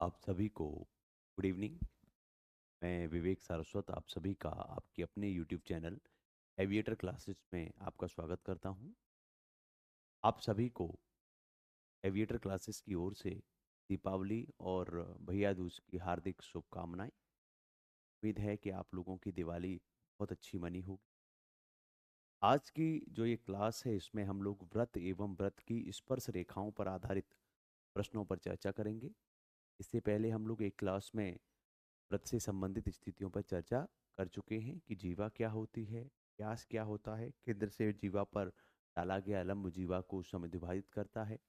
आप सभी को गुड इवनिंग। मैं विवेक सारस्वत आप सभी का आपके अपने यूट्यूब चैनल एविएटर क्लासेस में आपका स्वागत करता हूं। आप सभी को एविएटर क्लासेस की ओर से दीपावली और भैया दूज की हार्दिक शुभकामनाएं। उम्मीद है कि आप लोगों की दिवाली बहुत अच्छी मनी होगी। आज की जो ये क्लास है इसमें हम लोग व्रत एवं व्रत की स्पर्श रेखाओं पर आधारित प्रश्नों पर चर्चा करेंगे। इससे पहले हम लोग एक क्लास में व्रत से संबंधित स्थितियों पर चर्चा कर चुके हैं कि जीवा क्या होती है, व्यास क्या होता है, केंद्र से जीवा पर डाला गया लंब जीवा को समद्विभाजित करता है,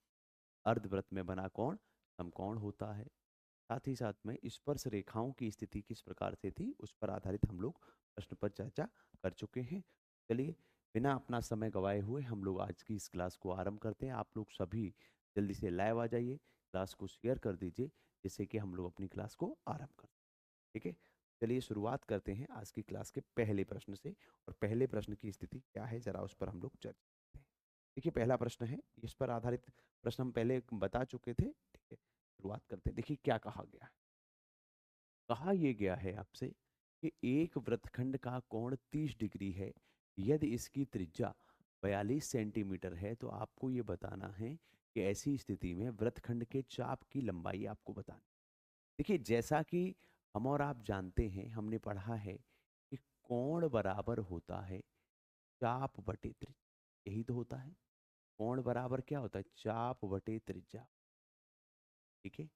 अर्धव्रत में बना कोण समकोण होता है। साथ ही साथ में स्पर्श रेखाओं की स्थिति किस प्रकार से थी उस पर आधारित हम लोग प्रश्न पर चर्चा कर चुके हैं। चलिए बिना अपना समय गवाए हुए हम लोग आज की इस क्लास को आरंभ करते हैं। आप लोग सभी जल्दी से लाइव आ जाइए, क्लास को शेयर कर दीजिए जिससे कि हम लोग अपनी क्लास को आरंभ कर। ठीक है, चलिए शुरुआत करते हैं आज की क्लास के पहले प्रश्न से। और पहले प्रश्न की स्थिति क्या है जरा उस पर हम लोग चर्चा करते हैं। देखिए पहला प्रश्न है, इस पर आधारित प्रश्न हम पहले बता चुके थे। ठीक है, शुरुआत करते हैं। देखिए क्या कहा गया है। कहा यह गया है आपसे कि एक वृत्तखंड का कोण 30 डिग्री है। यदि इसकी त्रिज्या 42 सेंटीमीटर है तो आपको ये बताना है कि ऐसी स्थिति में वृत्तखंड के चाप की लंबाई आपको बतानी। देखिए जैसा कि हम और आप जानते हैं, हमने पढ़ा है कि कोण बराबर होता है चाप बटे त्रिज्या। यही तो होता है, कोण बराबर क्या होता है, चाप बटे त्रिज्या। ठीक है,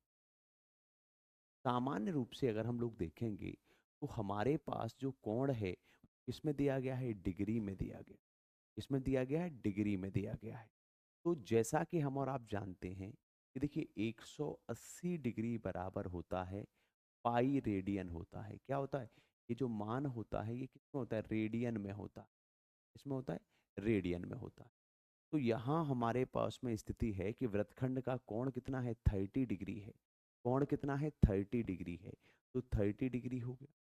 सामान्य रूप से अगर हम लोग देखेंगे तो हमारे पास जो कोण है इसमें दिया गया है डिग्री में दिया गया, इसमें दिया गया है डिग्री में दिया गया है। तो जैसा कि हम और आप जानते हैं कि देखिए 180 डिग्री बराबर होता है पाई रेडियन होता है। क्या होता है, ये जो मान होता है ये किसमें होता है, रेडियन में होता है। इसमें होता है, रेडियन में होता है। तो यहाँ हमारे पास में स्थिति है कि वृत्तखंड का कोण कितना है, 30 डिग्री है। कोण कितना है, 30 डिग्री है। तो 30 डिग्री हो गया।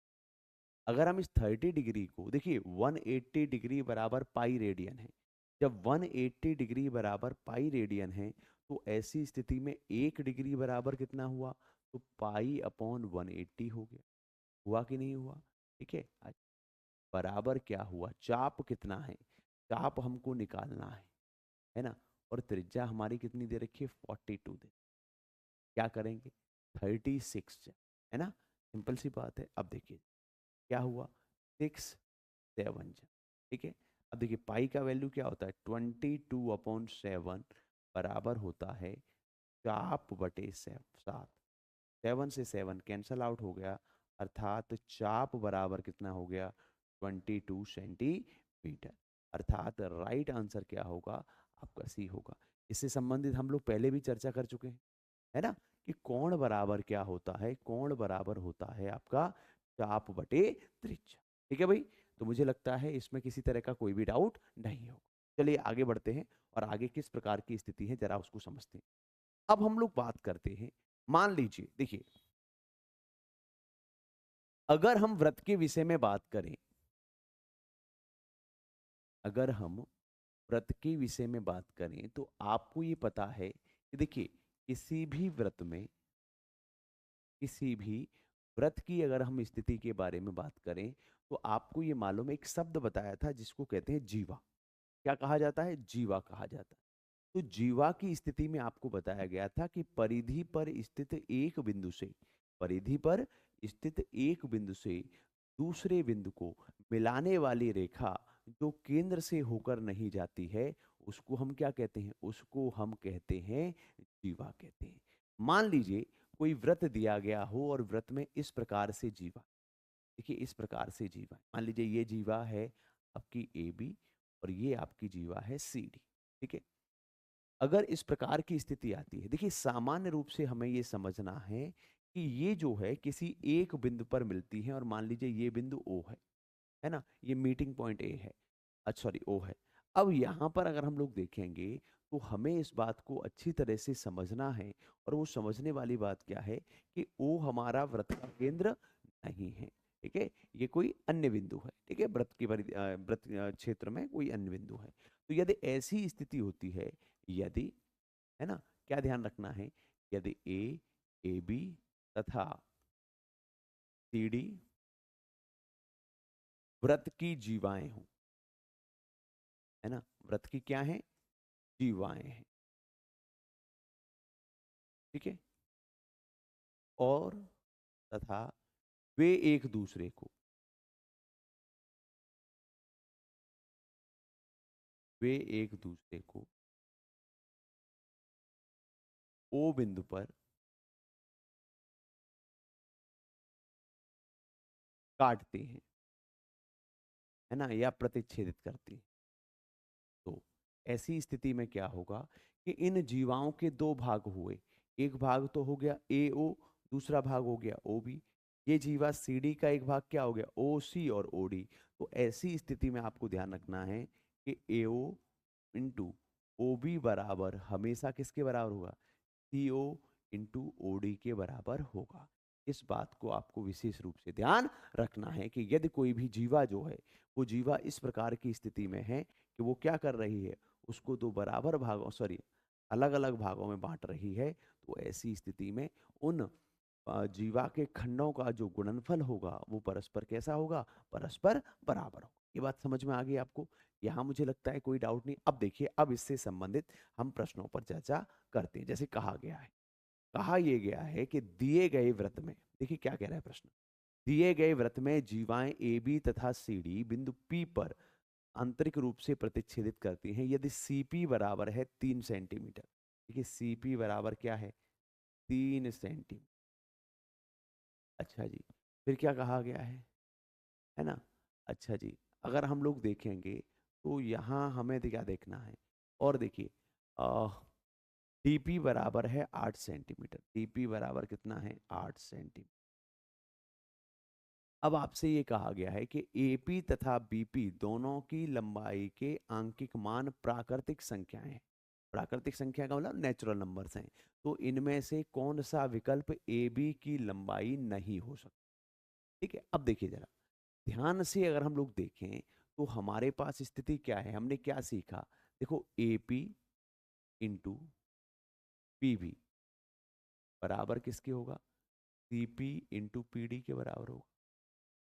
अगर हम इस 30 डिग्री को देखिए 180 डिग्री बराबर पाई रेडियन है। जब 180 डिग्री बराबर पाई रेडियन है तो ऐसी स्थिति में 1 डिग्री बराबर कितना हुआ, तो पाई अपॉन 180 हो गया। हुआ कि नहीं हुआ। ठीक है, बराबर क्या हुआ, चाप कितना है, चाप हमको निकालना है ना। और त्रिज्या हमारी कितनी दे रखी है, 42 दे। क्या करेंगे, 36 है ना, सिंपल सी बात है। अब देखिए क्या हुआ, 6 7 ठीक है। अब देखिए पाई का वैल्यू क्या होता है, 22/7 बराबर होता है चाप बटे 7। 7 से 7 कैंसल आउट हो गया, अर्थात चाप बराबर कितना हो गया, 22 सेंटीमीटर। अर्थात राइट आंसर क्या होगा, आपका सी होगा। इससे संबंधित हम लोग पहले भी चर्चा कर चुके हैं, है ना, कि कोण बराबर क्या होता है, कोण बराबर होता है आपका चाप बटे त्रिज्या। ठीक है भाई, तो मुझे लगता है इसमें किसी तरह का कोई भी डाउट नहीं होगा। चलिए आगे बढ़ते हैं और आगे किस प्रकार की स्थिति है जरा उसको समझते हैं। अब हम लोग बात करते हैं, मान लीजिए देखिए अगर हम व्रत के विषय में बात करें, अगर हम व्रत के विषय में बात करें तो आपको ये पता है कि देखिए किसी भी व्रत में, किसी भी व्रत की अगर हम स्थिति के बारे में बात करें तो आपको ये मालूम है, एक शब्द बताया था जिसको कहते हैं जीवा। क्या कहा जाता है, जीवा कहा जाता है। तो जीवा की स्थिति में आपको बताया गया था कि परिधि पर स्थित एक बिंदु से, परिधि पर स्थित एक बिंदु से दूसरे बिंदु को मिलाने वाली रेखा जो केंद्र से होकर नहीं जाती है उसको हम क्या कहते हैं, उसको हम कहते हैं जीवा कहते हैं। मान लीजिए कोई व्रत दिया गया हो और व्रत में इस प्रकार से जीवा, देखिए इस प्रकार से जीवा, मान लीजिए ये जीवा है आपकी ए बी और ये आपकी जीवा है सी डी। ठीक है, अगर इस प्रकार की स्थिति आती है, देखिए सामान्य रूप से हमें ये समझना है कि ये जो है किसी एक बिंदु पर मिलती है और मान लीजिए ये बिंदु ओ है ना, ये मीटिंग पॉइंट ए है, अच्छा सॉरी ओ है। अब यहाँ पर अगर हम लोग देखेंगे तो हमें इस बात को अच्छी तरह से समझना है, और वो समझने वाली बात क्या है कि ओ हमारा वृत्त का केंद्र नहीं है। ठीक है, ये कोई अन्य बिंदु है। ठीक है, वृत्त की वृत्त क्षेत्र में कोई अन्य बिंदु है। तो यदि ऐसी स्थिति होती है, यदि, है ना, क्या ध्यान रखना है, यदि ए ए बी तथा सीडी व्रत की जीवाएं हों, है ना, व्रत की क्या है, जीवाएं हैं, ठीक है। और तथा वे एक दूसरे को, वे एक दूसरे को ओ बिंदु पर काटते हैं, है ना, या प्रतिच्छेदित करते हैं। तो ऐसी स्थिति में क्या होगा कि इन जीवाओं के दो भाग हुए, एक भाग तो हो गया AO, दूसरा भाग हो गया OB। ये जीवा CD का एक भाग क्या हो गया, OC और OD। तो ऐसी स्थिति में आपको ध्यान रखना है कि AO इंटू OB बराबर हमेशा किसके बराबर होगा, CO इंटू OD के बराबर होगा। इस बात को आपको विशेष रूप से ध्यान रखना है कि यदि कोई भी जीवा जो है वो जीवा इस प्रकार की स्थिति में है कि वो क्या कर रही है, उसको दो बराबर भागों, सॉरी, अलग अलग भागों में बांट रही है, तो ऐसी स्थिति में उन जीवा के खंडों का जो गुणनफल होगा वो परस्पर कैसा होगा, परस्पर बराबर होगा। ये बात समझ में आ गई आपको, यहाँ मुझे लगता है कोई डाउट नहीं। अब देखिए, अब इससे संबंधित हम प्रश्नों पर चर्चा करते हैं। जैसे कहा गया है, कहा यह गया है कि दिए गए व्रत में, देखिए क्या कह रहा है प्रश्न, दिए गए व्रत में जीवाएं AB तथा CD बिंदु P पर आंतरिक रूप से प्रतिच्छेदित करती हैं यदि CP बराबर है 3 सेंटीमीटर। देखिए CP बराबर क्या है, 3 सेंटीमीटर। अच्छा जी, फिर क्या कहा गया है ना। अच्छा जी, अगर हम लोग देखेंगे तो यहाँ हमें क्या देखना है, और देखिए DP बराबर है 8 सेंटीमीटर, DP बराबर कितना है, 8 सेंटीमीटर। अब आपसे ये कहा गया है कि AP तथा BP दोनों की लंबाई के आंकिक मान प्राकृतिक संख्याएं हैं। प्राकृतिक संख्या का मतलब नेचुरल नंबर्स हैं। तो इनमें से कौन सा विकल्प AB की लंबाई नहीं हो सकता। ठीक है, अब देखिए जरा ध्यान से, अगर हम लोग देखें तो हमारे पास स्थिति क्या है, हमने क्या सीखा, देखो AP इंटू PB बराबर किसके होगा, CP इंटू PD के बराबर होगा।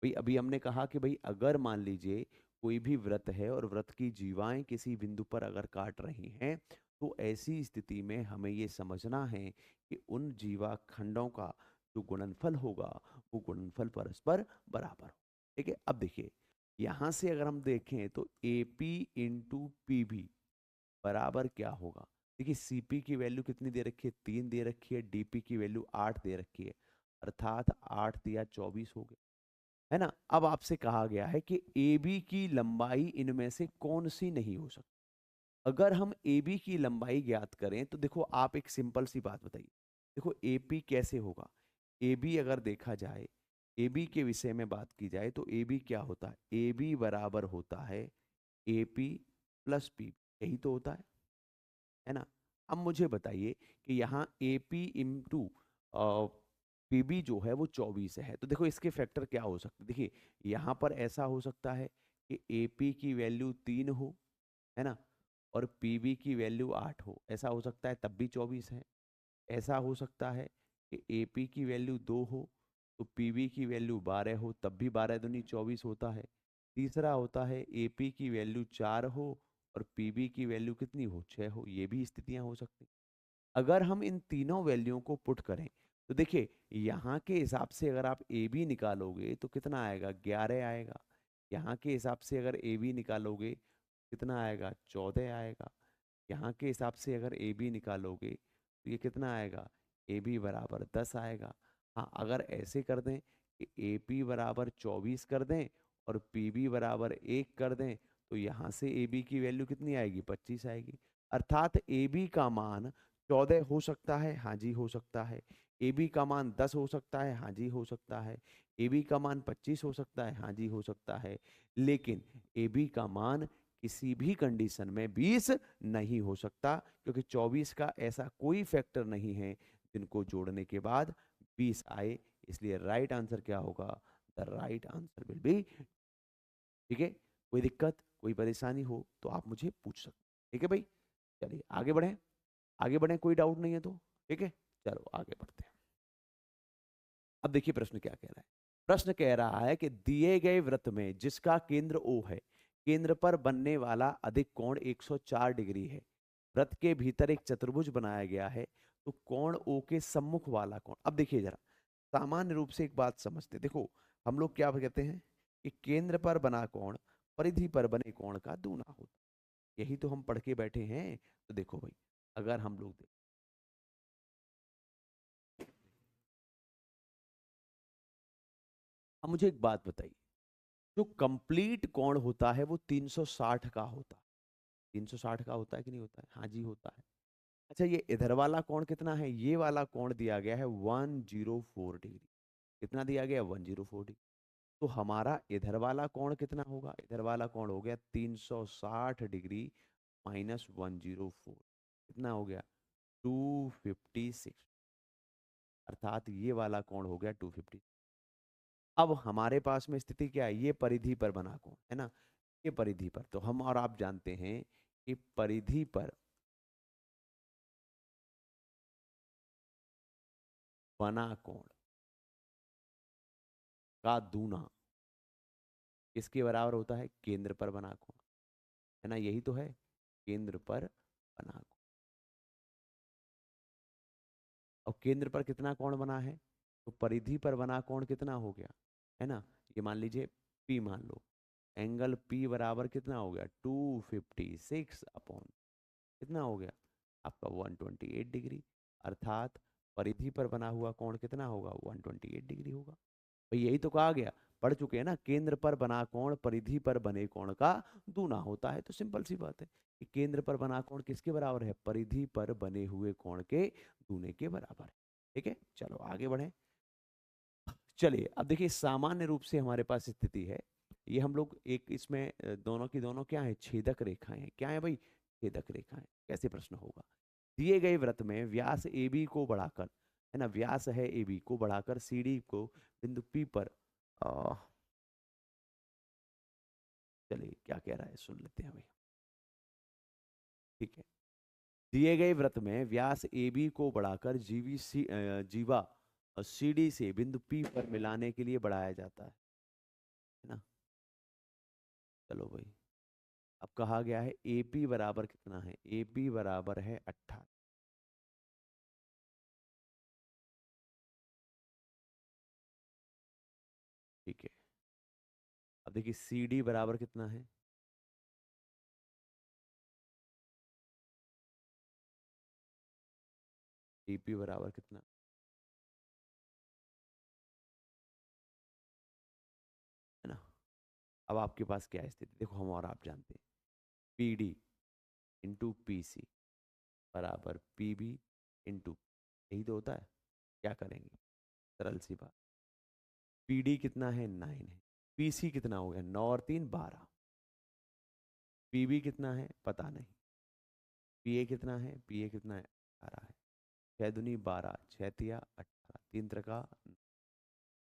भाई अभी हमने कहा कि भाई अगर मान लीजिए कोई भी व्रत है और व्रत की जीवाएं किसी बिंदु पर अगर काट रही हैं, तो ऐसी स्थिति में हमें ये समझना है कि उन जीवा खंडों का जो गुणनफल होगा वो गुणनफल परस्पर बराबर हो। ठीक है, अब देखिए यहां से अगर हम देखें तो AP इंटू PB बराबर क्या होगा। देखिए CP की वैल्यू कितनी दे रखी है, 3 दे रखी है, DP की वैल्यू 8 दे रखी है, अर्थात 8 या 24 हो गए, है ना। अब आपसे कहा गया है कि AB की लंबाई इनमें से कौन सी नहीं हो सकती। अगर हम AB की लंबाई ज्ञात करें तो देखो आप एक सिंपल सी बात बताइए, देखो AP कैसे होगा, AB अगर देखा जाए, AB के विषय में बात की जाए तो AB क्या होता है, AB बराबर होता है AP प्लस PB, यही तो होता है ना। अब मुझे बताइए कि यहाँ AP इंटू PB जो है वो 24 है, तो देखो इसके फैक्टर क्या हो सकते हैं। देखिए यहाँ पर ऐसा हो सकता है कि AP की वैल्यू 3 हो, है ना, और PB की वैल्यू 8 हो, ऐसा हो सकता है, तब भी 24 है। ऐसा हो सकता है कि AP की वैल्यू 2 हो तो PB की वैल्यू 12 हो, तब भी 12 दूनी 24 होता है। तीसरा होता है AP की वैल्यू 4 हो और PB की वैल्यू कितनी हो, 6 हो, ये भी स्थितियां हो सकती हैं। अगर हम इन तीनों वैल्यूओं को पुट करें तो देखिए यहाँ के हिसाब से अगर आप AB निकालोगे तो कितना आएगा, 11 आएगा। यहाँ के हिसाब से अगर AB निकालोगे कितना आएगा, 14 आएगा। यहाँ के हिसाब से अगर AB निकालोगे तो ये कितना आएगा, AB बराबर 10 आएगा। हाँ, अगर ऐसे कर दें कि AP बराबर 24 कर दें और PB बराबर 1 कर दें तो यहाँ से AB की वैल्यू कितनी आएगी, 25 आएगी। अर्थात AB का मान 14 हो सकता है, हाँ जी हो सकता है। AB का मान 10 हो सकता है, हाँ जी हो सकता है। AB का मान 25 हो सकता है, हाँ जी हो सकता है। लेकिन AB का मान किसी भी कंडीशन में 20 नहीं हो सकता, क्योंकि 24 का ऐसा कोई फैक्टर नहीं है जिनको जोड़ने के बाद 20 आए। इसलिए राइट आंसर क्या होगा, the right answer will be, ठीक है। कोई दिक्कत कोई परेशानी हो तो आप मुझे पूछ सकते हैं। ठीक है भाई, चलिए आगे बढ़ें, आगे बढ़ें, कोई डाउट नहीं है तो ठीक है, चलो आगे बढ़ते हैं। अब देखिए प्रश्न क्या कह रहा है। प्रश्न कह रहा है कि दिए गए वृत्त में जिसका केंद्र O है, केंद्र पर बनने वाला अधिक कोण 104 डिग्री है। वृत्त के भीतर एक चतुर्भुज बनाया गया है, तो कोण O के सम्मुख वाला कोण, अब देखिए जरा सामान्य रूप से एक बात समझते, देखो हम लोग क्या कहते हैं कि केंद्र पर बना कोण परिधि पर बने कोण का दूना होता है। यही तो हम पढ़ के बैठे हैं। तो देखो भाई, अगर हम लोग अब मुझे एक बात बताइए, जो कंप्लीट कोण होता है वो 360 का होता है। 360 का होता है कि नहीं होता है? हाँ जी होता है। अच्छा, ये इधर वाला कोण कितना है? ये वाला कोण दिया गया है 104 डिग्री। कितना दिया गया? 104 डिग्री। तो हमारा इधर वाला कोण कितना होगा? इधर वाला कोण हो गया 360 डिग्री माइनस 104, कितना हो गया? 256। अर्थात ये वाला कोण हो गया 250। अब हमारे पास में स्थिति क्या है? ये परिधि पर बना कोण है ना, ये परिधि पर, तो हम और आप जानते हैं कि परिधि पर बना कोण का दूना किसके बराबर होता है? केंद्र पर बना कोण, है ना, यही तो है, केंद्र पर बना कोण। और केंद्र पर कितना कोण बना है? तो परिधि पर बना कोण कितना हो गया, है ना, ये मान लीजिए P मान लो। एंगल P बराबर कितना हो गया? 256 अपॉन कितना हो गया आपका? 128 डिग्री। अर्थात परिधि पर बना हुआ कोण कितना होगा? 128 डिग्री होगा। भाई यही तो कहा गया, पढ़ चुके हैं ना, केंद्र पर बना कोण परिधि पर बने कोण का दूना होता है। तो सिंपल सी बात है कि केंद्र पर बना कोण किसके बराबर है? परिधि पर बने हुए कोण के दूने के बराबर है। ठीक है, चलो आगे बढ़े। चलिए अब देखिए, सामान्य रूप से हमारे पास स्थिति है, ये हम लोग एक इसमें दोनों की दोनों क्या है? छेदक रेखाएं हैं। क्या है भाई? छेदक रेखाएं। कैसे प्रश्न होगा? दिए गए वृत्त में व्यास ए बी को बढ़ाकर, है ना, व्यास है ए बी को बढ़ाकर सी डी को बिंदु पी पर, अ, चलिए क्या कह रहा है सुन लेते हैं भाई। ठीक है, दिए गए वृत्त में व्यास ए बी को बढ़ाकर जीवा सी डी से बिंदु पी पर मिलाने के लिए बढ़ाया जाता है ना। चलो भाई, अब कहा गया है ए पी बराबर कितना है? ए पी बराबर है 18। ठीक है, अब देखिए सी डी बराबर कितना है? ए पी बराबर कितना, है ना। अब आपके पास क्या स्थिति, देखो हम और आप जानते हैं, P D into P C बराबर पी बी इंटू, यही तो होता है। क्या करेंगे? सरल सी बात, पी डी कितना है? 9 है। पी सी कितना हो गया? 9 और 3 12। पी बी कितना है? पता नहीं। पी ए कितना है? पी ए कितना है? 18 है। 6 दूनी 12, 6 तिया 18, 3 त्रिका।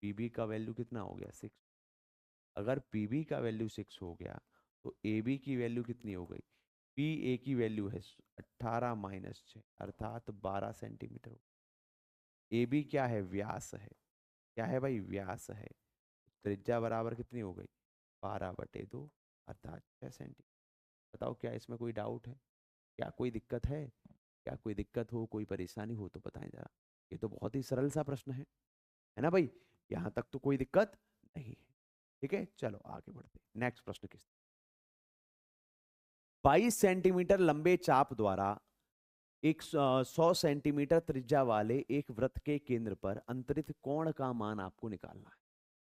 पी बी का वैल्यू कितना हो गया? 6। अगर पी बी का वैल्यू 6 हो गया, तो ए बी की वैल्यू कितनी हो गई? पी ए की वैल्यू है 18 माइनस 6, अर्थात 12 सेंटीमीटर। ए बी क्या है? व्यास है। क्या है भाई? व्यास है। त्रिज्या बराबर कितनी हो गई? 12/2, अर्थात 6 सेंटीमीटर। बताओ क्या इसमें कोई डाउट है? क्या कोई दिक्कत है? क्या कोई दिक्कत हो, कोई परेशानी हो तो बताएं जरा। ये तो बहुत ही सरल सा प्रश्न है ना भाई, यहाँ तक तो कोई दिक्कत नहीं है। ठीक है, चलो आगे बढ़ते हैं। नेक्स्ट प्रश्न किस, 22 सेंटीमीटर लंबे चाप द्वारा एक 100 सेंटीमीटर त्रिज्या वाले एक वृत्त के केंद्र पर अंतरित कोण का मान आपको निकालना है।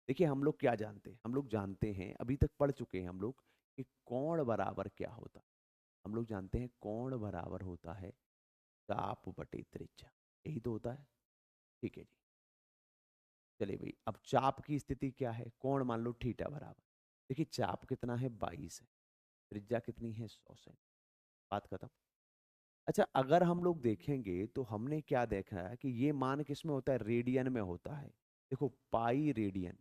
देखिए हम लोग क्या जानते हैं? हम लोग जानते हैं, अभी तक पढ़ चुके हैं हम लोग, कि कोण बराबर क्या होता है। हम लोग जानते हैं कोण बराबर होता है चाप बटे त्रिज्या, यही तो होता है। ठीक है जी, चलिए भाई, अब चाप की स्थिति क्या है? कोण मान लो थीटा बराबर, देखिए चाप कितना है? 22 है। त्रिज्या कितनी है? 100 सेंटीमीटर। बात खत्म। अच्छा, अगर हम लोग देखेंगे तो हमने क्या देखा है कि ये मान किस में होता है? रेडियन में होता है। देखो पाई रेडियन,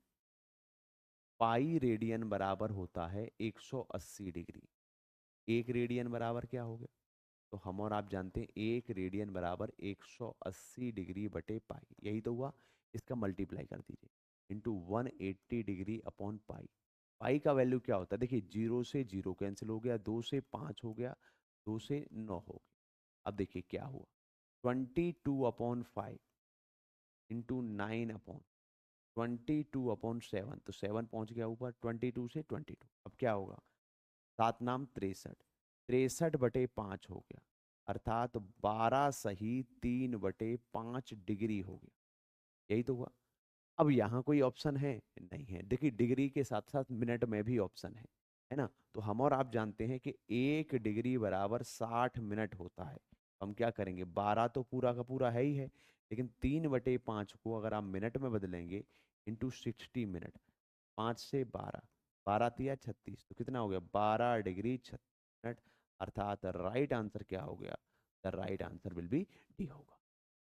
पाई रेडियन बराबर होता है 180 डिग्री। एक रेडियन बराबर क्या हो गया? तो हम और आप जानते हैं एक रेडियन बराबर 180 डिग्री बटे पाई, यही तो हुआ। इसका मल्टीप्लाई कर दीजिए इंटू 180 डिग्री अपॉन पाई। पाई का वैल्यू क्या होता है, देखिए 0 से 0 कैंसिल हो गया, 2 से 5 हो गया, 2 से 9 हो गया। अब देखिए क्या हुआ, 22/5 इंटू 9/22/7, तो 7 पहुंच गया ऊपर, 22 से 22। अब क्या होगा, 7 नाम 63, 63/5 हो गया, अर्थात 12 सही 3/5 डिग्री हो गया। यही तो हुआ। अब यहाँ कोई ऑप्शन है नहीं है, देखिए डिग्री के साथ साथ मिनट में भी ऑप्शन है ना। तो हम और आप जानते हैं कि 1 डिग्री बराबर 60 मिनट होता है। तो हम क्या करेंगे, 12 तो पूरा का पूरा है ही है, लेकिन 3/5 को अगर आप मिनट में बदलेंगे इंटू 60 मिनट, 5 से 12, 12 तिया 36, तो कितना हो गया, 12 डिग्री 36 मिनट। अर्थात राइट आंसर क्या हो गया, the right answer will B D होगा।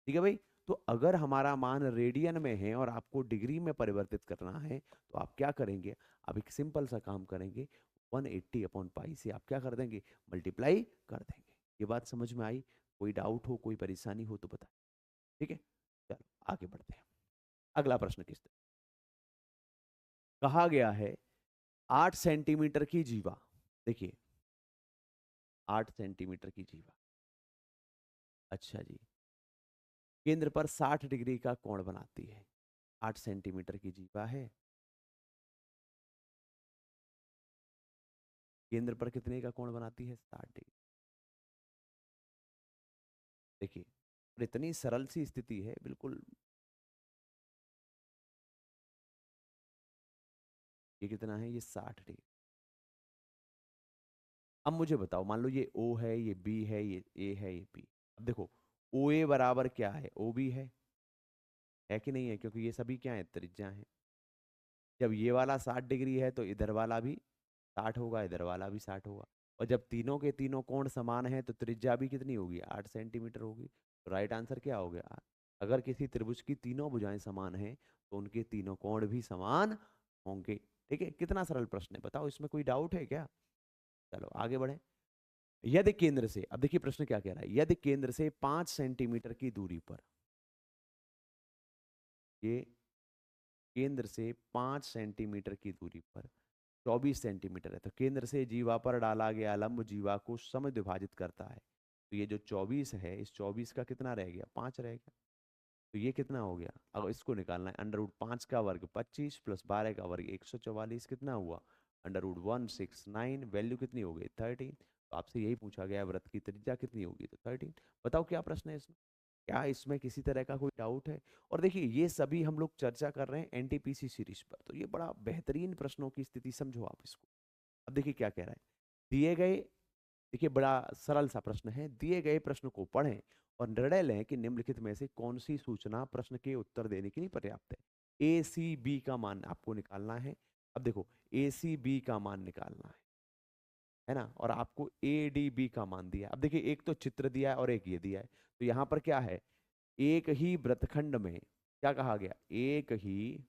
ठीक है भाई। तो अगर हमारा मान रेडियन में है और आपको डिग्री में परिवर्तित करना है, तो आप क्या करेंगे, आप एक सिंपल सा काम करेंगे, 180/पाई से आप क्या कर देंगे, मल्टीप्लाई कर देंगे। ये बात समझ में आई? कोई डाउट हो, कोई परेशानी हो तो बताएं। ठीक है, चलो आगे बढ़ते हैं। अगला प्रश्न किस तरह कहा गया है, 8 सेंटीमीटर की जीवा, देखिए 8 सेंटीमीटर की जीवा, अच्छा जी, केंद्र पर 60 डिग्री का कोण बनाती है। 8 सेंटीमीटर की जीवा है, केंद्र पर कितने का कोण बनाती है, 60 डिग्री। देखिए और इतनी सरल सी स्थिति है बिल्कुल। ये कितना है, ये 60 डिग्री। अब मुझे बताओ, मान लो ये ओ है, ये बी है, ये ए है, ये बी। अब देखो ओ ए बराबर क्या है, ओ बी है कि नहीं है, क्योंकि ये सभी क्या है, त्रिज्या है। जब ये वाला 60 डिग्री है तो इधर वाला भी 60 होगा, इधर वाला भी 60 होगा। और जब तीनों के तीनों कोण समान है तो त्रिज्या भी कितनी होगी, 8 सेंटीमीटर होगी। तो राइट आंसर क्या हो गया, 8। अगर किसी त्रिभुज की तीनों भुजाएं समान हैं तो उनके तीनों कोण भी समान होंगे। ठीक है, कितना सरल प्रश्न है, बताओ इसमें कोई डाउट है क्या? चलो आगे बढ़े। यदि केंद्र से, अब देखिए प्रश्न क्या कह रहा है, यदि केंद्र से 5 सेंटीमीटर की दूरी पर, ये केंद्र से 5 सेंटीमीटर की दूरी पर 24 सेंटीमीटर है, तो केंद्र से जीवा पर डाला गया लंब जीवा को समद्विभाजित करता है। तो ये जो 24 है, इस 24 का कितना रह गया, 5 रह गया। तो ये कितना हो गया, अब इसको निकालना है, √5 का वर्ग 25 प्लस 12 का वर्ग 144, कितना हुआ, √169, वैल्यू कितनी हो गई, 13। तो आपसे यही पूछा गया वृत्त की त्रिज्या कितनी होगी, तो 13। बताओ क्या प्रश्न है इसमें, क्या इसमें किसी तरह का कोई डाउट है? और देखिए ये सभी हम लोग चर्चा कर रहे हैं एनटीपीसी सीरीज पर, तो ये बड़ा बेहतरीन प्रश्नों की स्थिति, समझो आप इसको। अब देखिए क्या कह रहा है, दिए गए, देखिए बड़ा सरल सा प्रश्न है, दिए गए प्रश्न को पढ़ें और निर्णय लें कि निम्नलिखित में से कौन सी सूचना प्रश्न के उत्तर देने के लिए पर्याप्त है। ए सी बी का मान आपको निकालना है। अब देखो ए सी बी का मान निकालना है ना, और आपको ए डी बी का मान दिया है। अब देखिए एक तो चित्र दिया है और एक ये दिया है, तो यहाँ पर क्या है, एक ही वृत्तखंड में क्या कहा गया, एक ही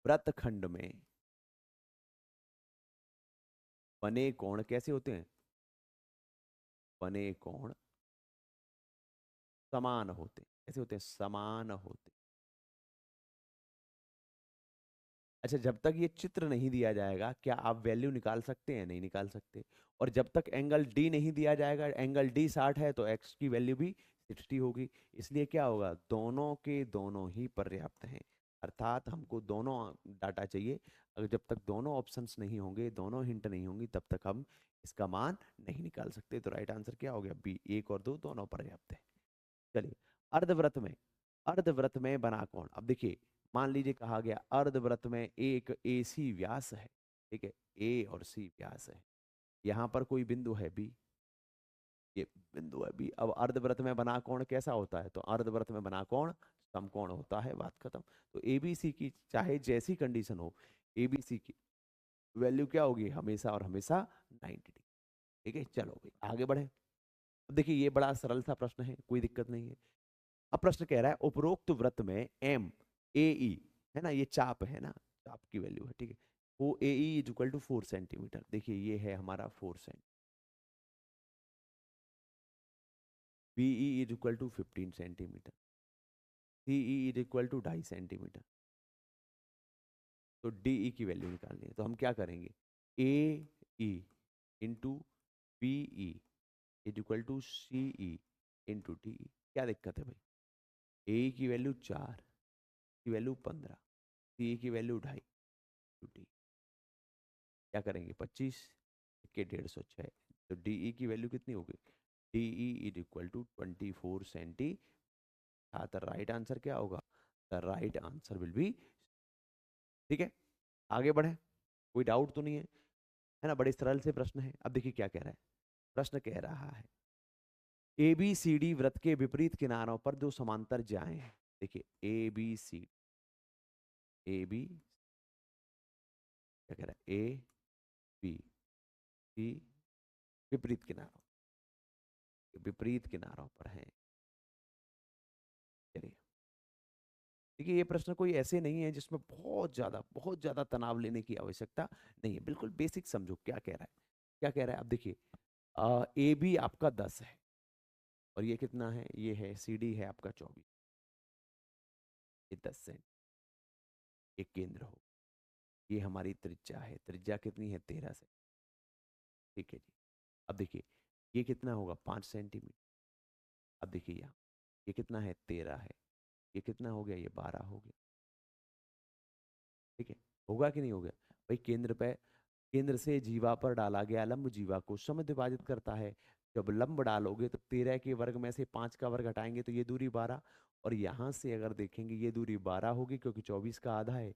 वृत्तखंड में बने कोण कैसे होते हैं, बने कोण समान होते हैं। कैसे होते हैं, समान होते हैं। अच्छा, जब तक ये चित्र नहीं दिया जाएगा क्या आप वैल्यू निकाल सकते हैं, नहीं निकाल सकते। और जब तक एंगल डी नहीं दिया जाएगा, एंगल डी 60 है तो एक्स की वैल्यू भी 60 होगी। इसलिए क्या होगा, दोनों के दोनों ही पर्याप्त हैं, अर्थात हमको दोनों डाटा चाहिए। अगर जब तक दोनों ऑप्शंस नहीं होंगे, दोनों हिंट नहीं होंगी, तब तक हम इसका मान नहीं निकाल सकते। तो राइट आंसर क्या हो गया, बी, 1 और 2 दोनों पर्याप्त है। चलिए, अर्धवृत्त में, अर्धवृत्त में बना कोण, अब देखिए मान लीजिए कहा गया अर्धवृत्त में एक ए सी व्यास है, ठीक है, ए और सी व्यास है, यहाँ पर कोई बिंदु है बी, ये बिंदु है बी। अब अर्धवृत्त में बना कोण कैसा होता है, तो अर्धवृत्त में बना कोण समकोण होता है, बात खत्म। तो एबीसी की चाहे जैसी कंडीशन हो, एबीसी की वैल्यू क्या होगी, हमेशा और हमेशा 90 डिग्री। ठीक है, चलो भाई आगे बढ़े। अब देखिए ये बड़ा सरल सा प्रश्न है, कोई दिक्कत नहीं है। अब प्रश्न कह रहा है उपरोक्त वृत्त में एम ए ई, है ना, ये चाप है ना, चाप की वैल्यू है, ठीक है, वो A E is equal to 4 centimetre. देखिए ये है हमारा 4 cent, B E is equal to 15 centimetre, C E is equal to 2.5 centimetre. तो डी ई की वैल्यू निकालनी है, तो हम क्या करेंगे, A E into B E is equal to C E into D E. क्या दिक्कत है भाई, ए की वैल्यू 4, की वैल्यू 15, सी की वैल्यू 2.5, टू डी क्या करेंगे 25 के 150 तो डी ई की वैल्यू कितनी होगी, D E is equal to 24 centi. The right answer क्या होगा, the right answer will be. ठीक है, आगे बढ़े, कोई डाउट तो नहीं है ना, बड़े सरल से प्रश्न है। अब देखिए क्या कह रहा है, प्रश्न कह रहा है ए बी सी डी वृत्त के विपरीत किनारों पर जो समांतर जाएं हैं। देखिए ए बी सी, ए बी क्या कह रहा है, ए बी सी विपरीत किनारों, विपरीत किनारों पर हैं। चलिए देखिए, ये प्रश्न कोई ऐसे नहीं है जिसमें बहुत ज्यादा तनाव लेने की आवश्यकता नहीं है, बिल्कुल बेसिक समझो क्या कह रहा है। क्या कह रहा है, अब देखिए ए बी आपका 10 है और ये कितना है, ये है सी डी है आपका 24, ये 10 सेंट एक केंद्र हो। ये हमारी त्रिज्या है, त्रिज्या कितनी है 13 सेंट। ठीक है जी, अब देखिए ये कितना होगा 5 सेंटीमीटर। अब देखिए यहाँ ये कितना है 13 है, ये कितना हो गया, ये 12 हो गया। ठीक है, होगा कि नहीं हो गया भाई, केंद्र पे, केंद्र से जीवा पर डाला गया लंब जीवा को समद्विभाजित करता है। जब लंब डालोगे तो 13 के वर्ग में से 5 का वर्ग हटाएंगे तो ये दूरी 12, और यहां से अगर देखेंगे ये दूरी 12 होगी क्योंकि 24 का आधा है।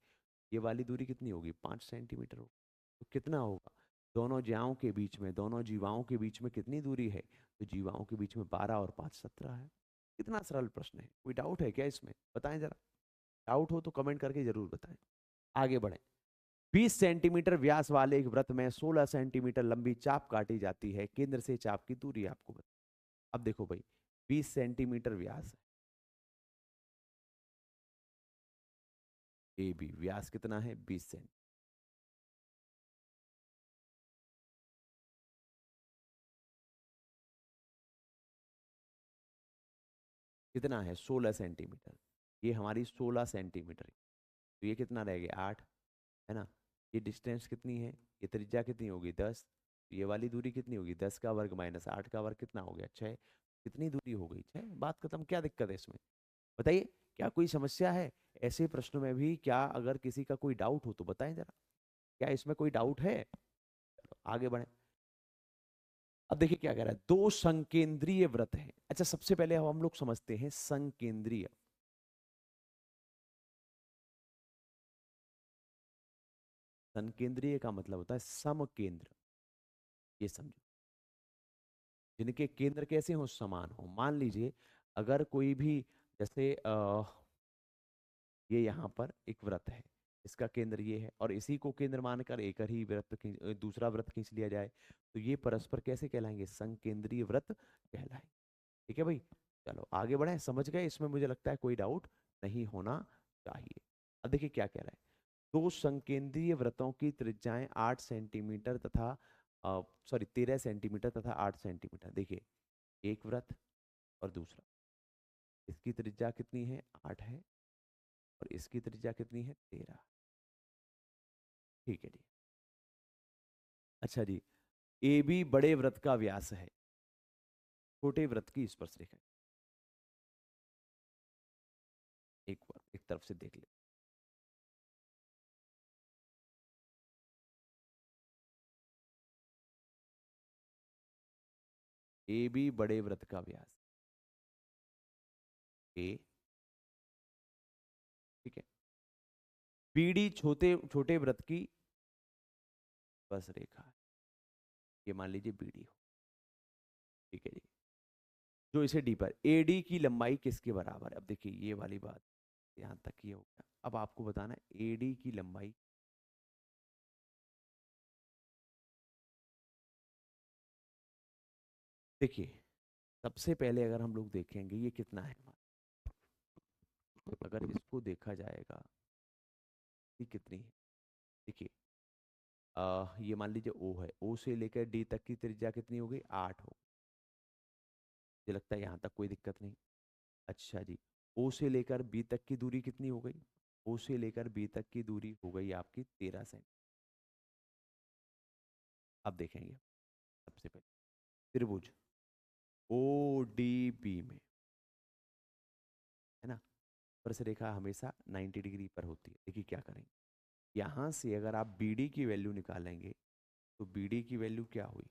ये वाली दूरी कितनी होगी 5 सेंटीमीटर होगी। तो कितना होगा, दोनों ज्याओं के बीच में, दोनों जीवाओं के बीच में कितनी दूरी है, तो जीवाओं के बीच में 12 और 5 17 है। कितना सरल प्रश्न है, कोई डाउट है क्या इसमें, बताएं जरा, डाउट हो तो कमेंट करके जरूर बताएं। आगे बढ़े, 20 सेंटीमीटर व्यास वाले एक वृत्त में 16 सेंटीमीटर लंबी चाप काटी जाती है, केंद्र से चाप की दूरी आपको बता। अब देखो भाई 20 सेंटीमीटर व्यास है, ए बी व्यास कितना है 20 सेंट, कितना है 16 सेंटीमीटर, ये हमारी 16 सेंटीमीटर है। तो ये कितना रह गया 8, है ना। ये डिस्टेंस कितनी है, ये त्रिज्या कितनी होगी 10, ये वाली दूरी कितनी होगी 10 का वर्ग माइनस 8 का वर्ग कितना हो गया 6। कितनी दूरी हो गई 6, बात खत्म, क्या दिक्कत है इसमें, बताइए क्या कोई समस्या है ऐसे प्रश्न में भी, क्या अगर किसी का कोई डाउट हो तो बताएं जरा, क्या इसमें कोई डाउट है। चलो आगे बढ़े, अब देखिए क्या कह रहा है, दो संकेंद्रीय वृत्त हैं। अच्छा सबसे पहले हम लोग समझते हैं संकेंद्रीय। संकेंद्रीय का मतलब होता है समकेंद्र, ये समझो, जिनके केंद्र कैसे हो, समान हो। मान लीजिए अगर कोई भी, जैसे ये यहाँ पर एक वृत्त है, इसका केंद्र ये है और इसी को केंद्र मानकर एक ही वृत्त दूसरा वृत्त खींच लिया जाए, तो ये परस्पर कैसे कहलाएंगे, संकेंद्रीय वृत्त कहलाएंगे। ठीक है भाई, चलो आगे बढ़े, समझ गए, इसमें मुझे लगता है कोई डाउट नहीं होना चाहिए। अब देखिए क्या कह रहा है, दो संकेंद्रीय वृत्तों की त्रिज्याएं 8 सेंटीमीटर तथा सॉरी 13 सेंटीमीटर तथा 8 सेंटीमीटर। देखिए एक वृत्त और दूसरा, इसकी त्रिज्या कितनी है 8 है और इसकी त्रिज्या कितनी है 13। ठीक है जी, अच्छा जी, ए बी बड़े वृत्त का व्यास है, छोटे वृत्त की स्पर्श रेखा। एक बार एक तरफ से देख ले, ए बी बड़े वृत्त का व्यास ए, ठीक है, बी डी छोटे छोटे वृत्त की स्पर्श रेखा है, ये मान लीजिए बी डी हो। ठीक है जी, जो इसे डी पर ए डी की लंबाई किसके बराबर है। अब देखिए ये वाली बात, यहां तक ये हो गया, अब आपको बताना है ए डी की लंबाई। देखिए सबसे पहले अगर हम लोग देखेंगे ये कितना है हमारा, अगर इसको देखा जाएगा ये कितनी है। देखिए ये मान लीजिए ओ है, ओ से लेकर डी तक की त्रिज्या कितनी हो गई 8 हो, मुझे लगता है यहाँ तक कोई दिक्कत नहीं। अच्छा जी, ओ से लेकर बी तक की दूरी कितनी हो गई? ओ से लेकर बी तक की दूरी हो गई आपकी 13 सेंटीमीटर। अब देखेंगे सबसे पहले त्रिभुज ओ डी बी में, है ना, स्पर्श रेखा हमेशा 90 डिग्री पर होती है। देखिए क्या करेंगे, यहाँ से अगर आप बी डी की वैल्यू निकालेंगे तो बी डी की वैल्यू क्या हुई,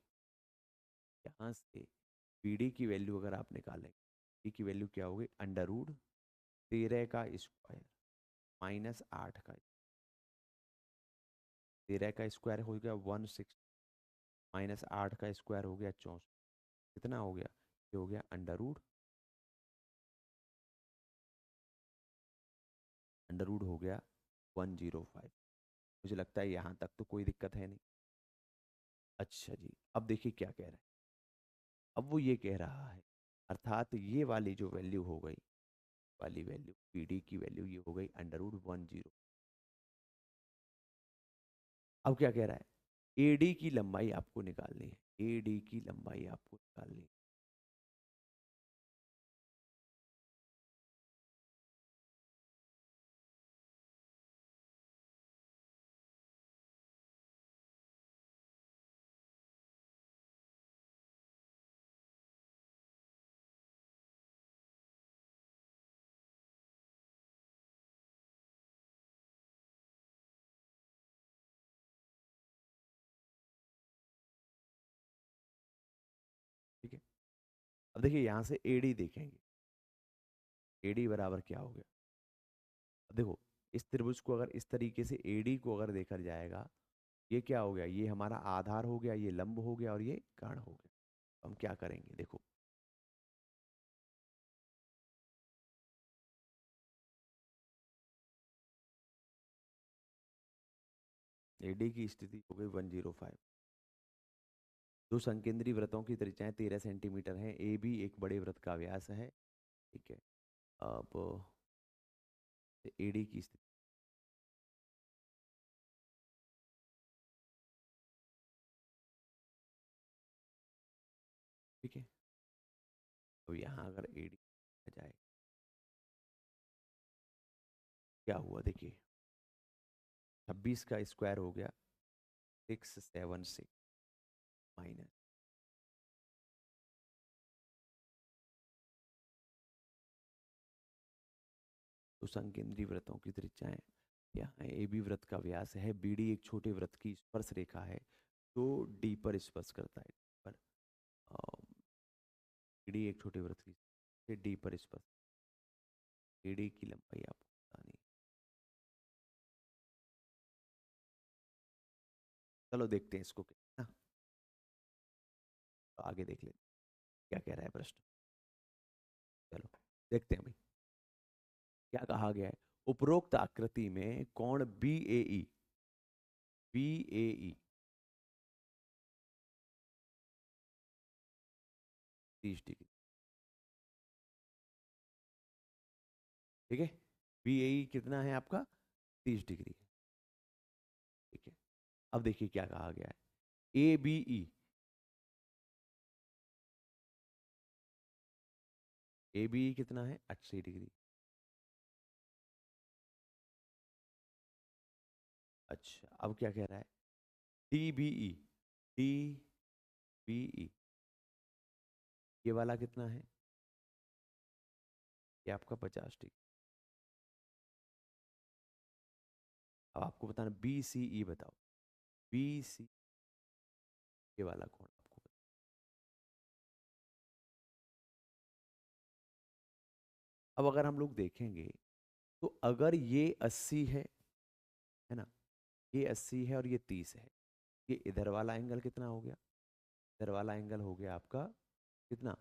यहाँ से बी डी की वैल्यू अगर आप निकालेंगे, बी की वैल्यू क्या होगी, √13 का स्क्वायर माइनस 8 का, 13 का स्क्वायर हो गया 160, माइनस 8 का स्क्वायर हो गया 64, कितना हो गया, ये हो गया अंडर रूट हो गया 105। मुझे लगता है यहाँ तक तो कोई दिक्कत है नहीं। अच्छा जी, अब देखिए क्या कह रहा है। अब वो ये कह रहा है, अर्थात ये वाली जो वैल्यू हो गई, वाली वैल्यू पी डी की वैल्यू ये हो गई √10। अब क्या कह रहा है, ए डी की लंबाई आपको निकालनी है, ए डी की लंबाई आपको निकालनी है। ठीक है, अब देखिए यहाँ से ए डी देखेंगे, ए डी बराबर क्या हो गया। अब देखो, इस त्रिभुज को अगर इस तरीके से ए डी को अगर देखा जाएगा, ये क्या हो गया, ये हमारा आधार हो गया, ये लंब हो गया और ये कर्ण हो गया। तो हम क्या करेंगे, देखो एडी की स्थिति हो गई 105। दो संकेंद्री वृत्तों की त्रिज्याएं 13 सेंटीमीटर हैं, ए भी एक बड़े वृत्त का व्यास है। ठीक है, अब एडी की स्थिति, ठीक है, तो यहाँ अगर एडी आ जाए, क्या हुआ देखिए, 26 का स्क्वायर हो गया 676 माइनस, तो संकेंद्री वृत्तों की त्रिज्याएं, यहाँ ए बी वृत्त का व्यास है, बी डी एक छोटे वृत्त की स्पर्श रेखा है जो डी पर स्पर्श करता है, पर बी डी एक छोटे वृत्त की डी पर स्पर्श, ए डी की लंबाई आपको बतानी है। चलो देखते हैं इसको क्या, तो आगे देख लेते हैं क्या कह रहा है प्रश्न। चलो देखते हैं भाई क्या कहा गया है। उपरोक्त आकृति में कोण बी ए ई 30 डिग्री, ठीक है, बी ए ई कितना है आपका, 30 डिग्री, ठीक है। अब देखिए क्या कहा गया है, ए बी ई कितना है 80 डिग्री। अच्छा, अब क्या कह रहा है, डी बी ई ये वाला कितना है, ये आपका 50 डिग्री। अब आपको बताना BCE बताओ, BC ये वाला कोण आपको बताओ। अब अगर हम लोग देखेंगे तो अगर ये 80 है ना, ये 80 है और ये 30 है, ये इधर वाला एंगल कितना हो गया, इधर वाला एंगल हो गया आपका कितना,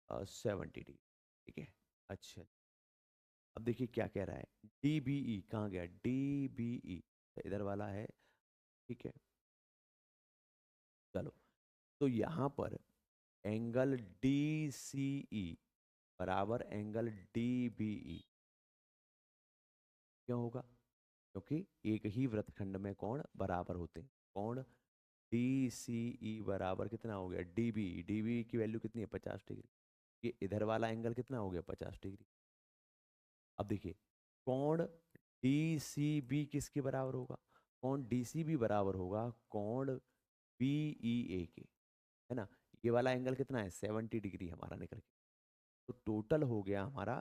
70 डिग्री, ठीक है। अच्छा, अब देखिए क्या कह रहा है, डी बी ई कहाँ गया, डी बी ई इधर वाला है, ठीक है। चलो, तो यहाँ पर एंगल डी सी ई बराबर एंगल डी बी ई क्यों होगा, क्योंकि एक ही वृत्तखंड में कोण बराबर होते हैं। कोण डी सी ई बराबर कितना हो गया, डी बी की वैल्यू कितनी है 50 डिग्री, ये इधर वाला एंगल कितना हो गया 50 डिग्री। अब देखिए, कोण डी सी बी किसके बराबर होगा? कोण डी सी बी बराबर होगा कोण बी ई ए के, है ना। ये वाला एंगल कितना है? 70 डिग्री हमारा निकल के। तो टोटल हो गया हमारा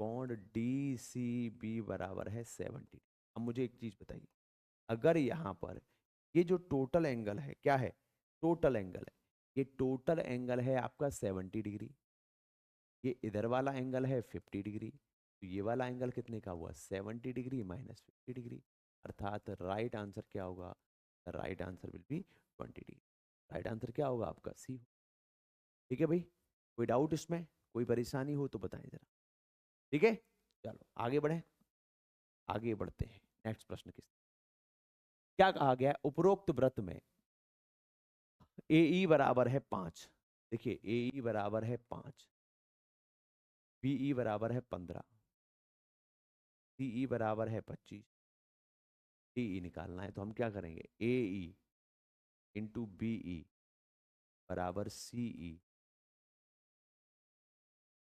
कोण डी सी बी बराबर है 70। अब मुझे एक चीज बताइए, अगर यहाँ पर ये जो टोटल एंगल है क्या है? टोटल एंगल है। ये टोटल एंगल है आपका 70 डिग्री, ये इधर वाला एंगल है 50 डिग्री, तो ये वाला एंगल कितने का हुआ? 70 डिग्री माइनस 50 डिग्री, अर्थात राइट आंसर क्या होगा? Right answer will B 20 degree. Right answer क्या होगा आपका? सी। ठीक है भाई, कोई डाउट इसमें, कोई परेशानी हो तो बताएं जरा। ठीक है, चलो आगे बढ़े, आगे बढ़ते हैं। नेक्स्ट प्रश्न किस क्या कहा गया है? उपरोक्त वृत्त में ए ई बराबर है 5। देखिए ए ई बराबर है 5, बी ई बराबर है 15, सी ई बराबर है 25, डी ई निकालना है। तो हम क्या करेंगे? ए ई इंटू बी ई बराबर सी ई।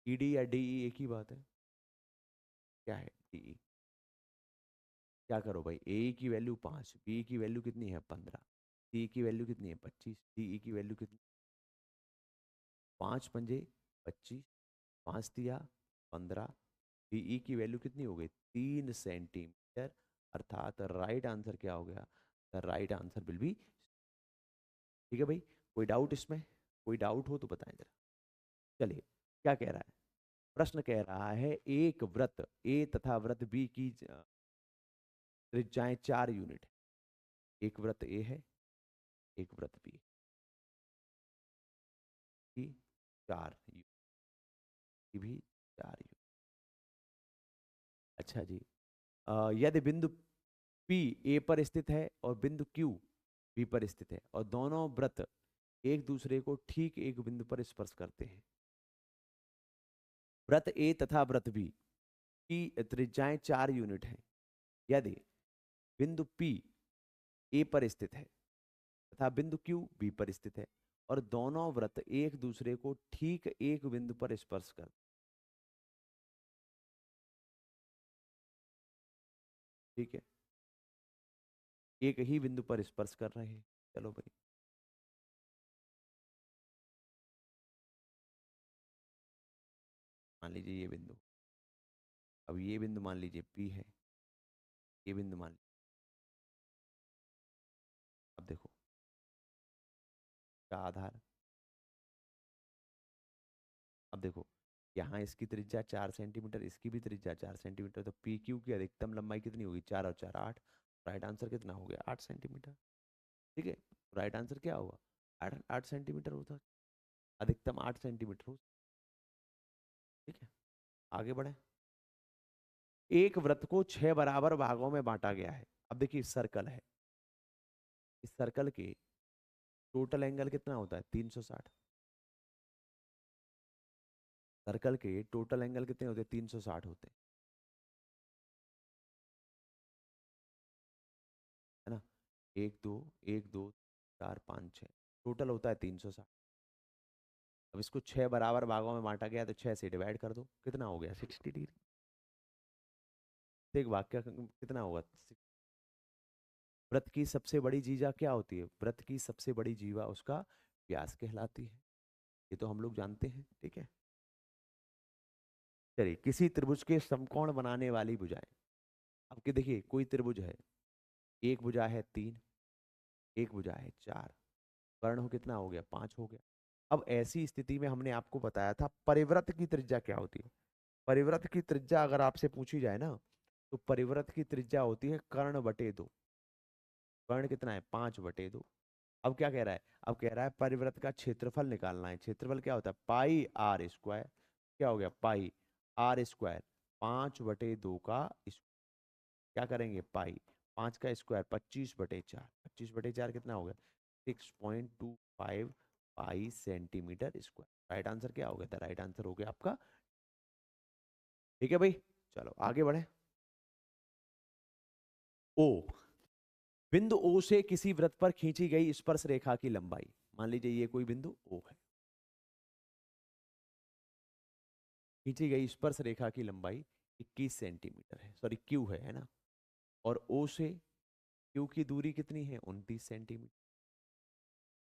ई डी या डी ई एक ही बात है। क्या है? D E. क्या करो भाई, ए ई की वैल्यू 5, बी ई की वैल्यू कितनी है? 15, सी ई की वैल्यू कितनी है? 25, डी ई की वैल्यू कितनी? 5 पंजे 25, 5 दिया 15, डी ई की वैल्यू कितनी हो गई? 3 सेंटीमीटर, अर्थात राइट आंसर क्या हो गया? The right answer will be. ठीक है भाई, कोई डाउट इसमें, कोई डाउट हो तो बताएं जरा। चलिए, क्या कह रहा है प्रश्न? कह रहा है एक वृत्त ए तथा वृत्त बी की त्रिज्याएं 4 यूनिट है। एक वृत्त ए है, एक वृत्त बी की 4 यूनिट की भी 4 यूनिट। अच्छा जी, यदि बिंदु P A पर स्थित है और बिंदु Q B पर स्थित है और दोनों वृत्त एक दूसरे को ठीक एक बिंदु पर स्पर्श करते हैं। वृत्त A तथा वृत्त B की त्रिज्याएं 4 यूनिट हैं। यदि बिंदु P A पर स्थित है तथा बिंदु Q B पर स्थित है और दोनों वृत्त एक दूसरे को ठीक एक बिंदु पर स्पर्श करते हैं। ठीक है, एक ही बिंदु पर स्पर्श कर रहे हैं। चलो भाई, मान लीजिए ये बिंदु, अब ये बिंदु मान लीजिए P है, ये बिंदु मान लीजिए। अब देखो, का आधार, अब देखो यहाँ इसकी त्रिज्या 4 सेंटीमीटर, इसकी भी त्रिज्या 4 सेंटीमीटर, तो पी क्यू की अधिकतम लंबाई कितनी होगी? 4 और 4 8। राइट आंसर कितना हो गया? 8 सेंटीमीटर। ठीक है, राइट आंसर क्या होगा? 8 सेंटीमीटर होता है, अधिकतम 8 सेंटीमीटर हो। ठीक है, आगे बढ़े। एक वृत्त को 6 बराबर भागों में बांटा गया है। अब देखिए सर्कल है, इस सर्कल के टोटल एंगल कितना होता है? 360। सर्कल के टोटल एंगल कितने होते हैं? 360 होते हैं, है ना। एक दो, एक दो, 4 5 6, टोटल होता है 360। अब इसको 6 बराबर भागों में बांटा गया, तो 6 से डिवाइड कर दो, कितना हो गया? 60 डिग्री। तो एक वाक्य कितना होगा? वृत्त की सबसे बड़ी जीवा क्या होती है? वृत्त की सबसे बड़ी जीवा उसका व्यास कहलाती है, ये तो हम लोग जानते हैं। ठीक है, चलिए, किसी त्रिभुज के समकोण बनाने वाली भुजाएं। अब कि देखिए कोई त्रिभुज है, एक भुजा है 3, एक भुजा है 4, कर्ण हो कितना हो गया? 5 हो गया। अब ऐसी स्थिति में हमने आपको बताया था परिवृत्त की त्रिज्या क्या होती है। परिवृत्त की त्रिज्या अगर आपसे पूछी जाए ना, तो परिवृत्त की त्रिज्या होती है कर्ण बटे 2। कर्ण कितना है? 5/2। अब क्या कह रहा है? अब कह रहा है परिवृत्त का क्षेत्रफल निकालना है। क्षेत्रफल क्या होता है? पाई आर स्क्वायर। क्या हो गया? पाई आर स्क्वायर, 5/2 का क्या करेंगे? पाई 5 का स्क्वायर 25/4, 25/4 कितना हो गया? 6.25 पाई सेंटीमीटर स्क्वायर। राइट आंसर क्या हो गया? था राइट आंसर हो गया आपका। ठीक है भाई, चलो आगे बढ़े। ओ, बिंदु ओ से किसी वृत्त पर खींची गई स्पर्श रेखा की लंबाई। मान लीजिए ये कोई बिंदु ओ है, खींची गई स्पर्श रेखा की लंबाई 21 सेंटीमीटर है, सॉरी क्यू है ना। और ओ से क्यू की दूरी कितनी है? 29 सेंटीमीटर।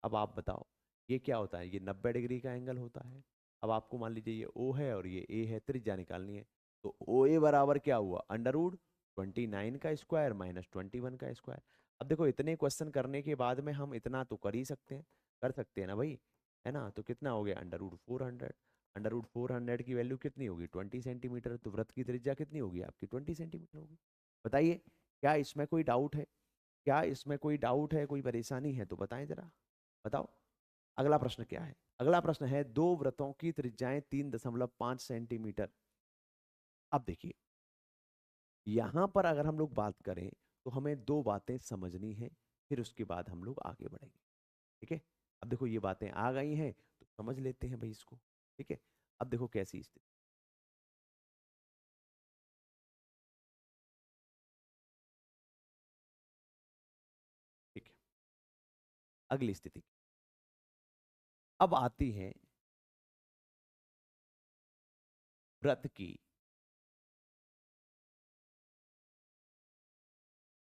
अब आप बताओ ये क्या होता है? ये 90 डिग्री का एंगल होता है। अब आपको मान लीजिए ये ओ है और ये ए है, त्रिज्या निकालनी है। तो ओ ए बराबर क्या हुआ? अंडर रूट 29 का स्क्वायर माइनस 21 का स्क्वायर। अब देखो इतने क्वेश्चन करने के बाद में हम इतना तो कर ही सकते हैं, कर सकते हैं ना भाई, है ना। तो कितना हो गया? Under root 400। अंडर रूट 400 की वैल्यू कितनी होगी? 20 सेंटीमीटर। तो वृत्त की त्रिज्या कितनी होगी आपकी? 20 सेंटीमीटर होगी। बताइए क्या इसमें कोई डाउट है? क्या इसमें कोई डाउट है, कोई परेशानी है तो बताएं जरा, बताओ। अगला प्रश्न क्या है? अगला प्रश्न है दो वृत्तों की त्रिज्याएं 3.5 सेंटीमीटर। अब देखिए यहां पर अगर हम लोग बात करें तो हमें दो बातें समझनी है, फिर उसके बाद हम लोग आगे बढ़ेंगे। ठीक है। अब देखो ये बातें आ गई हैं तो समझ लेते हैं भाई इसको। ठीक है। अब देखो कैसी स्थिति। ठीक है। अगली स्थिति अब आती है वृत्त की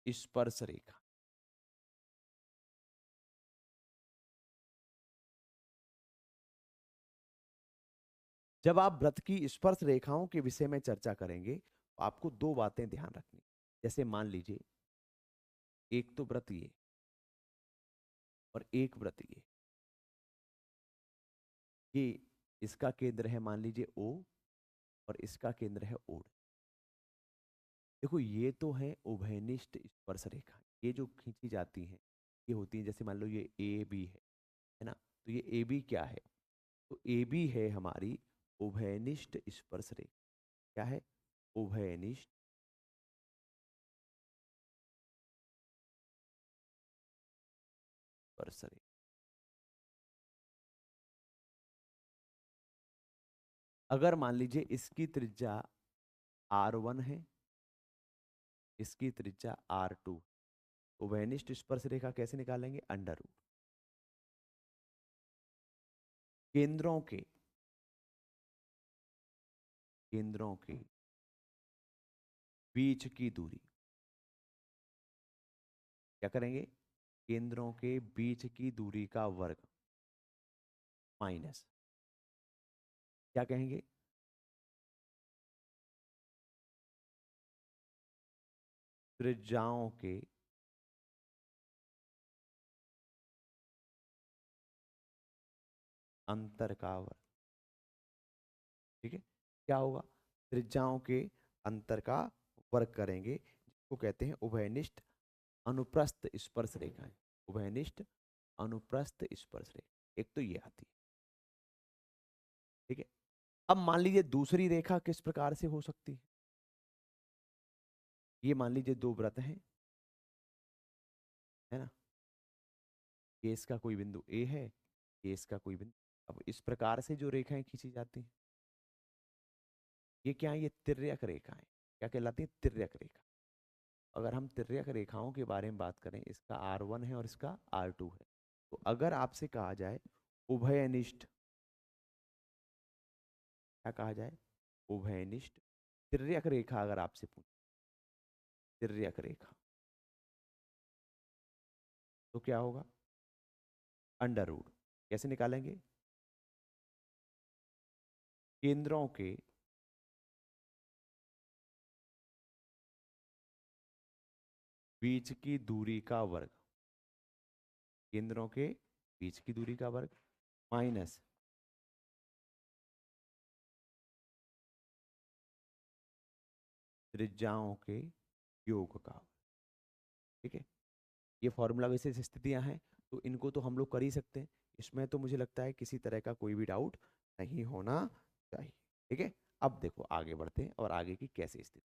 स्पर्श रेखा। जब आप वृत्त की स्पर्श रेखाओं के विषय में चर्चा करेंगे तो आपको दो बातें ध्यान रखनी। जैसे मान लीजिए एक तो वृत्त ये और एक वृत्त ये इसका केंद्र है मान लीजिए ओ और इसका केंद्र है ओ। देखो ये तो है उभयनिष्ठ स्पर्श रेखा, ये जो खींची जाती हैं ये होती है, जैसे मान लो ये ए बी है ना। तो ये ए बी क्या है? तो ए बी है हमारी उभयनिष्ठ स्पर्श रेखा। क्या है? उभयनिष्ठ स्पर्श रेखा। अगर मान लीजिए इसकी त्रिज्या R1 है, इसकी त्रिज्या R2, उभयनिष्ठ स्पर्श रेखा कैसे निकालेंगे? अंडर रूट केंद्रों के केंद्रों के बीच की दूरी। क्या करेंगे? केंद्रों के बीच की दूरी का वर्ग माइनस क्या कहेंगे? त्रिज्याओं के अंतर का वर्ग। ठीक है। क्या होगा? त्रिज्याओं के अंतर का वर्ग करेंगे, जिसको कहते हैं उभयनिष्ठ अनुप्रस्थ स्पर्श रेखाएं। उभयनिष्ठ अनुप्रस्थ स्पर्श रेखा एक तो ये आती है। ठीक है। अब मान लीजिए दूसरी रेखा किस प्रकार से हो सकती है? ये मान लीजिए दो वृत्त हैं, है ना। ये इसका कोई बिंदु ए है, ये इसका कोई बिंदु। अब इस प्रकार से जो रेखाएं खींची जाती हैं ये क्या है? ये तिर्यक रेखाएं। क्या कहलाती है? तिर्यक रेखा। अगर हम तिर्यक रेखाओं के बारे में बात करें, इसका R1 है और इसका R2 है। तो अगर आपसे कहा जाए उभयनिष्ठ, क्या कहा जाए? उभयनिष्ठ तिर्यक रेखा अगर आपसे पूछे, तिर्यक रेखा, तो क्या होगा? अंडर रूट कैसे निकालेंगे? केंद्रों के बीच की दूरी का वर्ग। केंद्रों के बीच की दूरी का वर्ग माइनस त्रिज्याओं के योग का। ठीक है। ये फॉर्मूला विशेष स्थितियां हैं तो इनको तो हम लोग कर ही सकते हैं। इसमें तो मुझे लगता है किसी तरह का कोई भी डाउट नहीं होना चाहिए। ठीक है। अब देखो आगे बढ़ते हैं और आगे की कैसी स्थिति।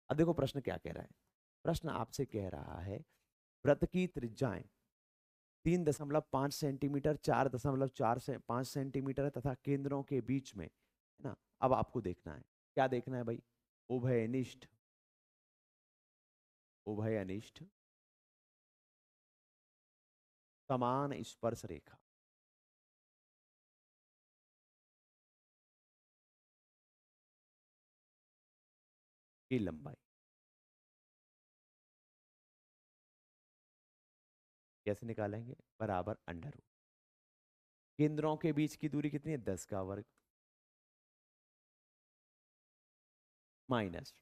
अब देखो प्रश्न क्या कह रहा है। प्रश्न आपसे कह रहा है वृत्त की त्रिज्याएं 3.5 सेंटीमीटर, 4.5 सेंटीमीटर है तथा केंद्रों के बीच में, है ना। अब आपको देखना है, क्या देखना है भाई? उभयनिष्ठ उभयनिष्ठ समान स्पर्श रेखा। की लंबाई। कैसे निकालेंगे? बराबर अंडर रूट। केंद्रों के बीच की दूरी कितनी है? 10 का वर्ग माइनस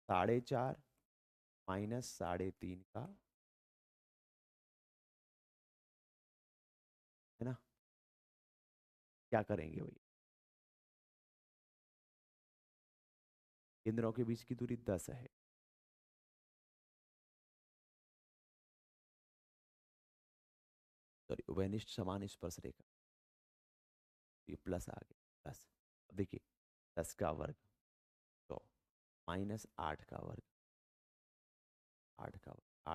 4.5 माइनस 3.5 का, है ना? क्या करेंगे भाई? केंद्रों के बीच की दूरी 10 है। सॉरी, उभयनिष्ठ समान स्पर्श रेखा, ये प्लस आ गया, प्लस। अब देखिए, 10 का वर्ग 100 माइनस 8 का वर्ग, 8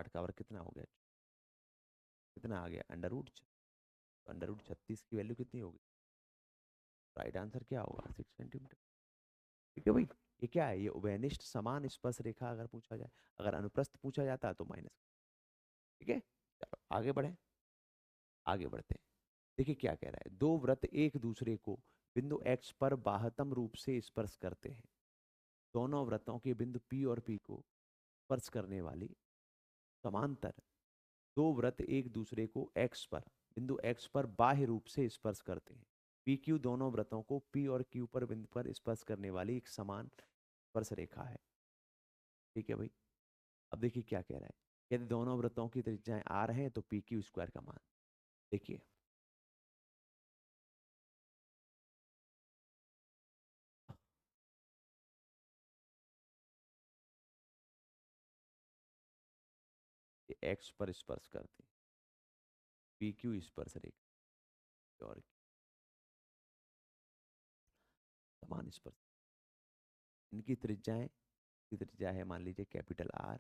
का वर्ग कितना हो गया? कितना आ गया? Under root. तो अंडर रूट 36 की वैल्यू कितनी होगी? राइट आंसर क्या होगा? 6 सेंटीमीटर। ठीक है भाई। ये क्या है? ये उभयनिष्ठ समान स्पर्श रेखा अगर पूछा जाए, अगर अनुप्रस्थ पूछा जाता है तो माइनस। ठीक है, चलो आगे बढ़े, आगे बढ़ते हैं। देखिए क्या कह रहा है, दो वृत्त एक दूसरे को बिंदु x पर बाह्यतम रूप से स्पर्श करते हैं। दोनों वृत्तों के बिंदु P और P को स्पर्श करने वाली समांतर दो वृत्त एक दूसरे को x पर, बिंदु x पर बाह्य रूप से स्पर्श करते हैं। पी क्यू दोनों वृत्तों को P और Q पर बिंदु पर स्पर्श करने वाली एक समान स्पर्श रेखा है। ठीक है भाई। अब देखिए क्या कह रहा है, यदि दोनों वृत्तों की त्रिज्याएं r हैं तो पी क्यू स्क्वायर का मान। देखिए, ये x पर स्पर्श करते हैं, पी क्यू स्पर्श रेखा और समान स्पर्श, इनकी त्रिज्याएं, की त्रिज्या है मान लीजिए कैपिटल R,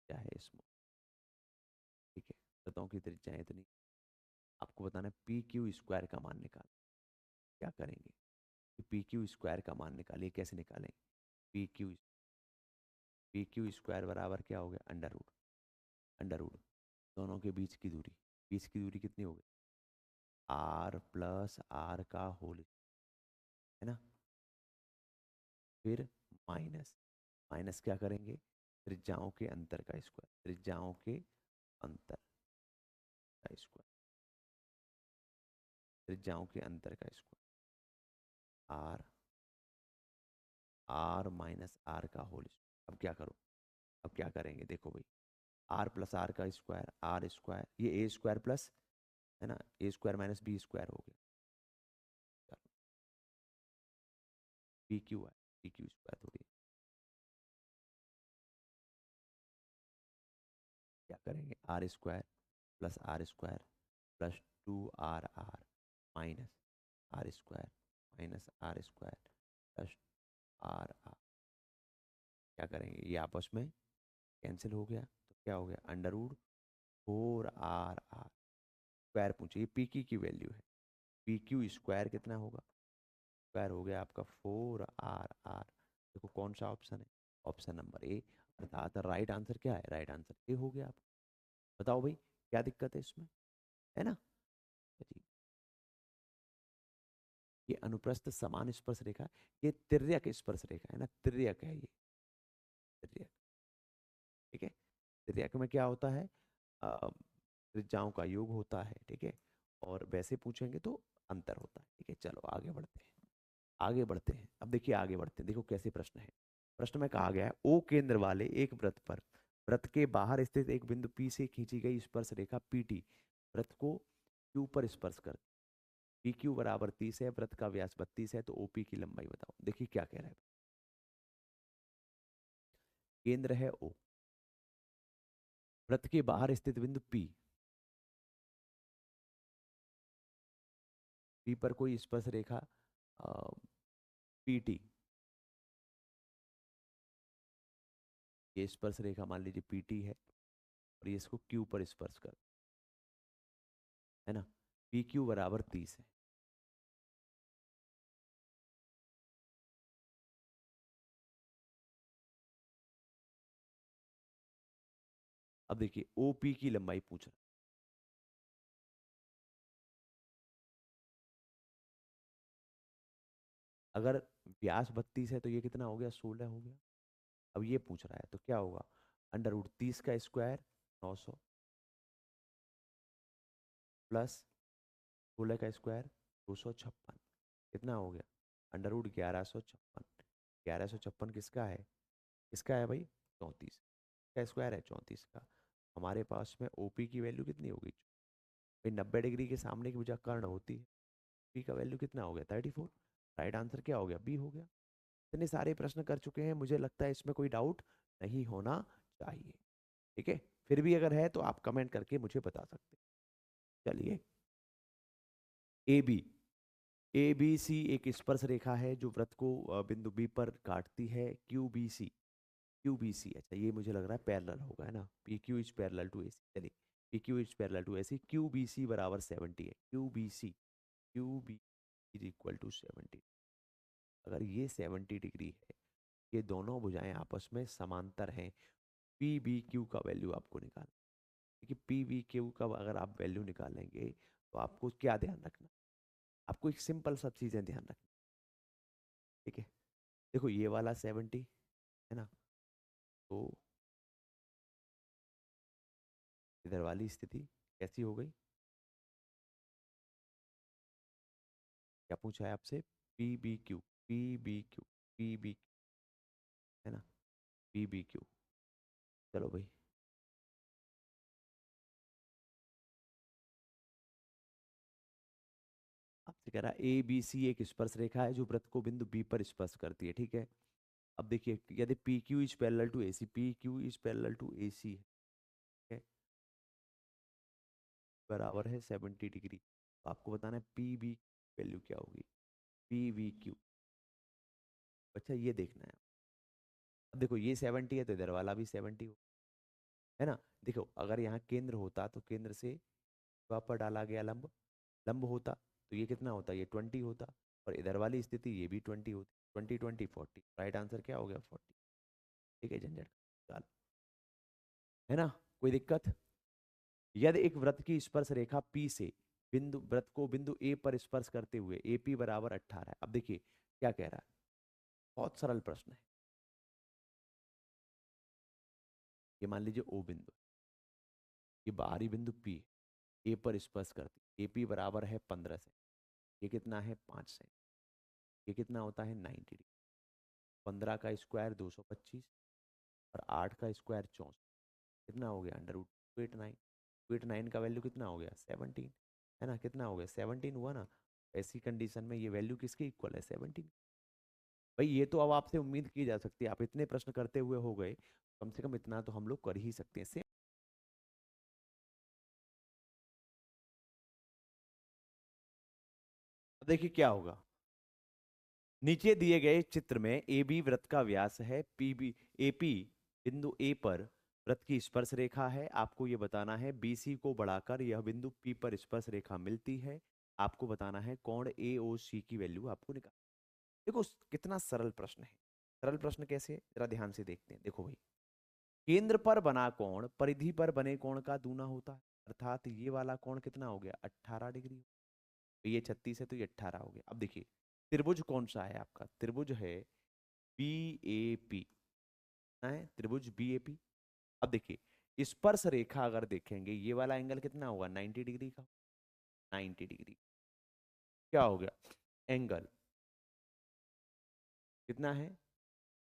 चाहे स्मॉल। ठीक है, वृत्तों की त्रिज्याएं इतनी, आपको बताना है पी क्यू स्क्वायर का मान निकाल। क्या करेंगे? पी क्यू स्क्वायर का मान निकालिए। कैसे निकालेंगे? पी क्यू स्क्वायर बराबर क्या हो गया? अंडर रूट, अंडर रूट दोनों के बीच की दूरी कितनी हो गई? R प्लस R का होल, है ना? फिर माइनस, माइनस क्या करेंगे? त्रिज्याओं के अंतर का स्क्वायर, त्रिज्याओं के अंतर का स्क्वायर, त्रिज्याओं के अंतर का square, R, R minus R का होल स्क्वायर। अब क्या करो? अब क्या करेंगे? देखो भाई, आर प्लस आर का स्क्वायर, आर स्क्वायर, ये ए स्क्वायर प्लस, है ना, A square minus B square हो गया। पी क्यू है, पी क्यू स्क्वायर थोड़ी। क्या करेंगे? R square plus R square plus 2 R minus R square minus R square plus R. क्या करेंगे? ये आपस में कैंसिल हो गया, तो क्या हो गया? Under root 4 R square. पूछिए पी की वैल्यू है, पी क्यू स्क्वायर कितना होगा? स्क्वायर हो गया आपका 4 आर। देखो कौन सा ऑप्शन है? Option number A. अर्थात राइट आंसर क्या है? राइट आंसर ए हो गया आपका। बताओ भाई, क्या दिक्कत है इसमें? है ना जी? ये अनुप्रस्थ समान स्पर्श रेखा, ये तिर्यक स्पर्श रेखा है ना, तिर्यक है ये, तिर्यक। ठीक है, तिर्यक में क्या होता है? त्रिज्याओं का योग होता है। ठीक है, और वैसे पूछेंगे तो अंतर होता है। ठीक है, चलो आगे बढ़ते हैं, आगे बढ़ते हैं। अब देखिए आगे बढ़ते हैं, देखो कैसे प्रश्न है। प्रश्न में कहा गया है, ओ केंद्र वाले एक वृत्त पर वृत्त के बाहर स्थित एक बिंदु P से खींची गई स्पर्श रेखा PT वृत्त को Q पर स्पर्श कर। पी क्यू बराबर 30 है, वृत्त का व्यास 32 है, तो OP की लंबाई बताओ। देखिए क्या कह रहा है, केंद्र है O, वृत्त के बाहर स्थित बिंदु P पर कोई स्पर्श रेखा PT, ये स्पर्श रेखा मान लीजिए PT है, और ये इसको Q पर स्पर्श कर, है ना? पी क्यू बराबर 30 है। अब देखिए OP की लंबाई पूछ रहा है। अगर व्यास 32 है तो ये कितना हो गया, 16 हो गया। अब ये पूछ रहा है तो क्या होगा, √30 का स्क्वायर 900 प्लस 16 का स्क्वायर 256, कितना हो गया, √1156। 1156 किसका है, किसका है भाई, 34 का स्क्वायर है, 34 का। हमारे पास में ओपी की वैल्यू कितनी होगी भाई, 90 डिग्री के सामने की भुजा कर्ण होती है, पी का वैल्यू कितना हो गया, 34। राइट आंसर क्या हो गया, बी हो गया। इतने सारे प्रश्न कर चुके हैं, मुझे लगता है इसमें कोई डाउट नहीं होना चाहिए। ठीक है, फिर भी अगर है तो आप कमेंट करके मुझे बता सकते हैं। चलिए, ए बी, ए बी सी एक स्पर्श रेखा है जो वृत्त को बिंदु बी पर काटती है, Q B C, Q B C, अच्छा ये मुझे लग रहा है पैरेलल होगा, है ना, P Q is parallel to A C. चलिए, P Q is parallel to A C, Q B C बराबर 70 है, Q B C, Q B is equal to 70। अगर ये 70 डिग्री है, ये दोनों भुजाएं आपस में समांतर हैं, पी बी क्यू का वैल्यू आपको निकालना। देखिए पी वी क्यू का अगर आप वैल्यू निकालेंगे तो आपको क्या ध्यान रखना, आपको एक सिंपल सब चीज़ें ध्यान रखना। ठीक है, देखो ये वाला 70 है ना, तो इधर वाली स्थिति कैसी हो गई, क्या पूछा है आपसे, P B Q, P B Q, P B, है ना, पी बी क्यू। चलो भाई, आपसे कह रहा है ए बी सी एक स्पर्श रेखा है जो वृत्त को बिंदु बी पर स्पर्श करती है। ठीक है, अब देखिए यदि P Q is parallel to A C, P Q is parallel to A C है, बराबर है 70 डिग्री, तो आपको बताना है पी बी वैल्यू क्या होगी, पी वी क्यू। अच्छा ये देखना है, अब देखो ये 70 है तो इधर वाला भी 70 हो, है ना। देखो अगर यहाँ केंद्र होता तो केंद्र से वहाँ पर डाला गया लंब, लंब होता तो ये कितना होता, ये 20 होता, और इधर वाली स्थिति ये भी 20 होती, 20 20 40, राइट आंसर क्या हो गया, 40। ठीक है झंझट, चल, है ना, कोई दिक्कत। यदि एक वृत्त की स्पर्श रेखा P से बिंदु वृत्त को बिंदु A पर स्पर्श करते हुए AP बराबर 18 है। अब देखिए क्या कह रहा है, बहुत सरल प्रश्न है। ये मान लीजिए O बिंदु, ये बाहरी बिंदु P A पर स्पर्श करती, AP बराबर है 15 से, ये कितना है 5 से, ये कितना होता है 90 डिग्री। 15 का स्क्वायर 225 और 8 का स्क्वायर 64, कितना हो गया, √289। 289 का वैल्यू कितना हो गया, 17, है ना, कितना हो गया 17 हुआ ना। ऐसी कंडीशन में ये वैल्यू किसके इक्वल है, 17। भाई ये तो अब आपसे उम्मीद की जा सकती है, आप इतने प्रश्न करते हुए हो गए, कम से कम इतना तो हम लोग कर ही सकते हैं से। देखिए क्या होगा, नीचे दिए गए चित्र में ए बी वृत्त का व्यास है, पी बी ए पी बिंदु ए पर वृत्त की स्पर्श रेखा है। आपको ये बताना है बी सी को बढ़ाकर यह बिंदु पी पर स्पर्श रेखा मिलती है। आपको बताना है कोण ए ओ सी की वैल्यू आपको निकाल। देखो कितना सरल प्रश्न है, सरल प्रश्न कैसे है जरा ध्यान से देखते हैं। देखो भाई, केंद्र पर बना कोण परिधि पर बने कोण का दूना होता है, अर्थात ये वाला कोण कितना हो गया, 18 डिग्री। ये 36 है तो ये 18 हो गया। अब देखिए त्रिभुज कौन सा है आपका, त्रिभुज है बी ए पी, है त्रिभुज बी ए पी। अब देखिए स्पर्श रेखा अगर देखेंगे ये वाला एंगल कितना होगा, 90 डिग्री का, 90 डिग्री क्या हो गया, एंगल कितना है,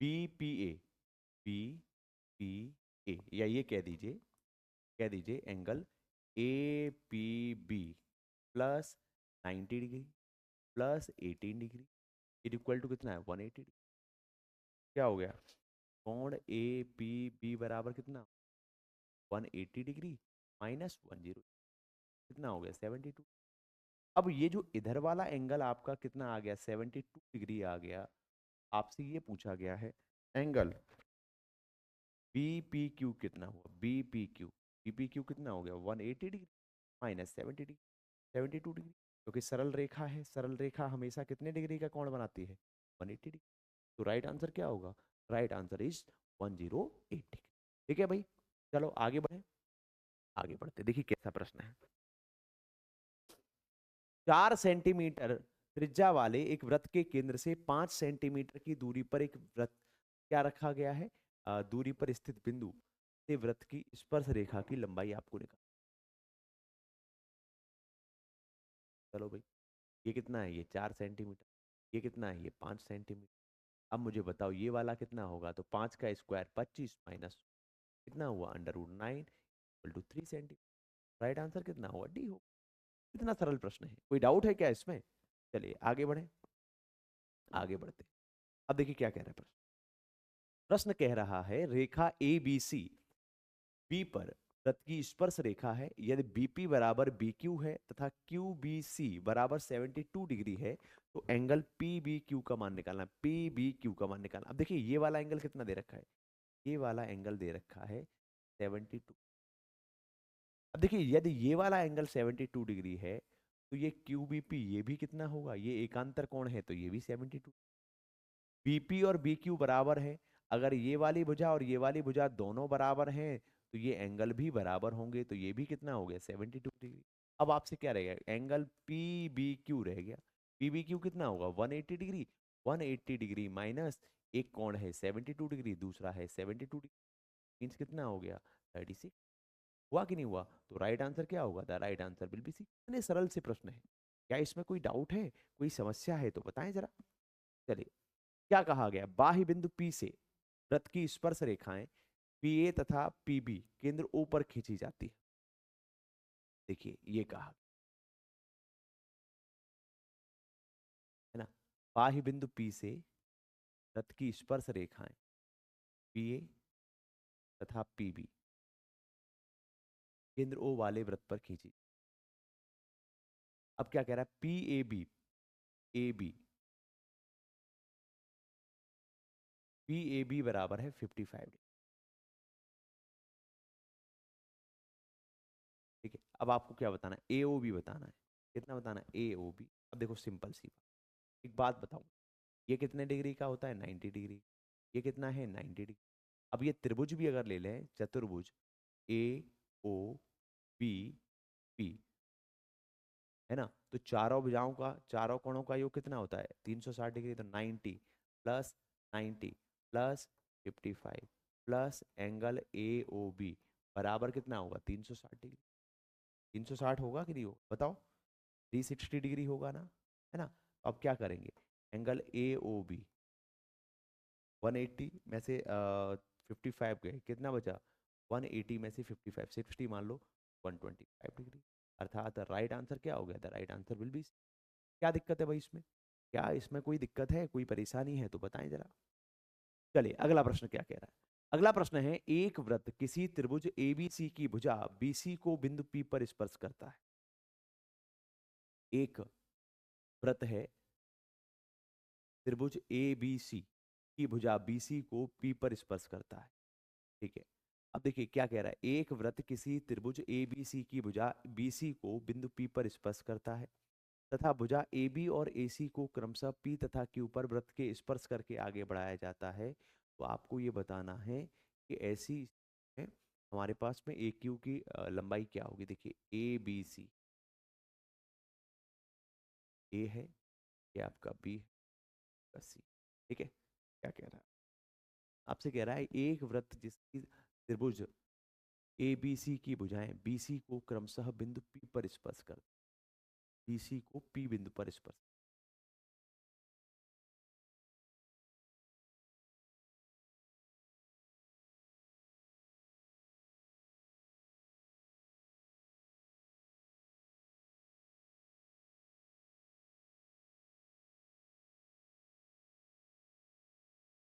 B P A, B P A, या ये कह दीजिए, कह दीजिए angle A P B plus 90 degree plus 18 degree equal to कितना है, 180 डिग्री। क्या हो गया, कोण ए पी बी बराबर कितना, 180 डिग्री माइनस 10, कितना हो गया, 72। अब ये जो इधर वाला एंगल आपका कितना आ गया, 72 डिग्री आ गया। आपसे ये पूछा गया है एंगल बी पी क्यू कितना हुआ, B P Q, B P Q कितना हो गया, 180 डिग्री माइनस 70 डिग्री, 72 डिग्री, क्योंकि सरल रेखा है, सरल रेखा हमेशा कितने डिग्री का कोण बनाती है, 180 डिग्री। तो राइट आंसर क्या होगा, राइट आंसर इज 108 डिग्री। ठीक है भाई, चलो आगे बढ़े, आगे बढ़ते देखिए कैसा प्रश्न है। 4 सेंटीमीटर त्रिज्या वाले एक वृत्त के केंद्र से 5 सेंटीमीटर की दूरी पर एक वृत्त क्या रखा गया है, दूरी पर स्थित बिंदु से वृत्त की स्पर्श रेखा की लंबाई आपको निकाल। चलो भाई, ये कितना है, ये 4 सेंटीमीटर, ये कितना है, ये 5 सेंटीमीटर। अब मुझे बताओ ये वाला कितना होगा, तो 5 का स्क्वायर 25 माइनस कितना हुआ, √9 equal to 3 centimeter. Right answer कितना हुआ, डी हो। इतना सरल प्रश्न है, कोई डाउट है क्या इसमें? चलिए आगे बढ़े, आगे बढ़ते। अब देखिए क्या कह रहा है प्रश्न। प्रश्न कह रहा है रेखा ए बी सी बी पर वृत्त की स्पर्श रेखा है। यदि बीपी बराबर बी क्यू है तथा क्यू बी सी बराबर 72 डिग्री है, तो एंगल पी बी क्यू का मान निकालना, पी बी क्यू का मान निकालना। अब देखिए ये वाला एंगल कितना दे रखा है, ये वाला एंगल दे रखा है 72। अब देखिए यदि ये वाला एंगल 72 डिग्री है, तो ये क्यू बी पी ये भी कितना होगा, ये एकांतर कोण है तो ये भी 72। बीपी और बी क्यू बराबर है, अगर ये वाली भुजा और ये वाली भुजा दोनों बराबर हैं तो ये एंगल भी बराबर होंगे, तो ये भी कितना हो गया, 72 डिग्री। अब आपसे क्या रहेगा, एंगल पी बी क्यू रह गया। पी बी क्यू कितना होगा, 180 डिग्री। 180 डिग्री माइनस एक कोण है 72 डिग्री, दूसरा है 72 डिग्री, मीन्स कितना हो गया, 36। हुआ कि नहीं हुआ? तो राइट आंसर क्या होगा, the right answer will be C. इतने सरल से प्रश्न है, क्या इसमें कोई डाउट है, कोई समस्या है तो बताएं जरा। चलिए, क्या कहा गया, बाह्य बिंदु P से वृत्त की स्पर्श रेखाएं PA तथा PB केंद्र O पर खींची जाती है। देखिए ये कहा है ना, बाह्य बिंदु P से वृत्त की स्पर्श रेखाएं PA तथा PB केंद्र O वाले वृत्त पर खींची। अब क्या कह रहा है, PAB AB PAB बराबर है 55 डिग्री। ठीक है, अब आपको क्या बताना है, AOB बताना है। कितना बताना है, AOB। अब देखो सिंपल सी बात, एक बात बताऊं, ये कितने डिग्री का होता है, 90 डिग्री। ये कितना है, 90 डिग्री। अब ये त्रिभुज भी अगर ले लें, चतुर्भुज AOBP, है ना, तो चारों भुजाओं का, चारों कोणों का योग कितना होता है, 360 डिग्री। तो 90 plus 90 plus 55 plus angle AOB बराबर कितना होगा, 360 डिग्री। 360 होगा कि नहीं होगा बताओ, 360 डिग्री होगा ना, है ना। तो अब क्या करेंगे, एंगल AOB 180 में से 55 गए, कितना बचा, 180 में से 55, 60 मान लो, 125 डिग्री। अर्थात राइट आंसर क्या हो गया, the right answer will B. क्या दिक्कत है भाई इसमें, क्या इसमें कोई दिक्कत है, कोई परेशानी है तो बताएं जरा। चलिए अगला प्रश्न क्या कह रहा है। अगला प्रश्न है, एक वृत्त किसी त्रिभुज ABC की भुजा BC को बिंदु P पर स्पर्श करता है। एक वृत्त है त्रिभुज ABC की भुजा BC को P पर स्पर्श करता है। ठीक है, अब देखिए क्या कह रहा है, एक वृत्त किसी त्रिभुज ABC की भुजा BC को बिंदु P पर स्पर्श करता है तथा भुजा AB और AC को क्रमशः P तथा Q पर वृत्त के स्पर्श करके आगे बढ़ाया जाता है। तो आपको ये बताना है कि ऐसी है हमारे पास में AQ की लंबाई क्या होगी। देखिए ABC, A है, ये आपका B है, आपका C। ठीक है, क्या कह रहा है, आपसे कह रहा है एक वृत्त जिसकी त्रिभुज ABC की भुजाएं BC को क्रमशः बिंदु P पर स्पर्श कर, BC को P बिंदु पर स्पर्श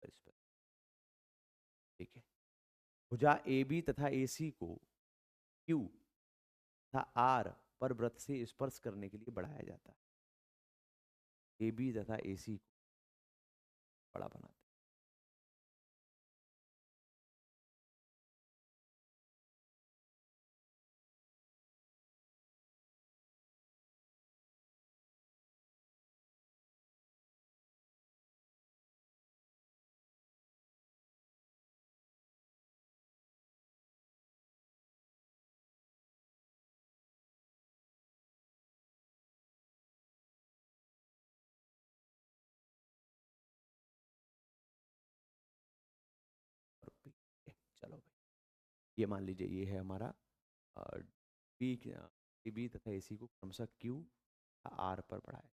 पर स्पर्श। ठीक है, भुजा AB तथा AC को Q तथा R पर वृत्त से स्पर्श करने के लिए बढ़ाया जाता है। AB तथा AC को बड़ा बनाता है। ये मान लीजिए ये है हमारा बी बी तथा ए सी को क्रमशः क्यू आर पर बढ़ाए।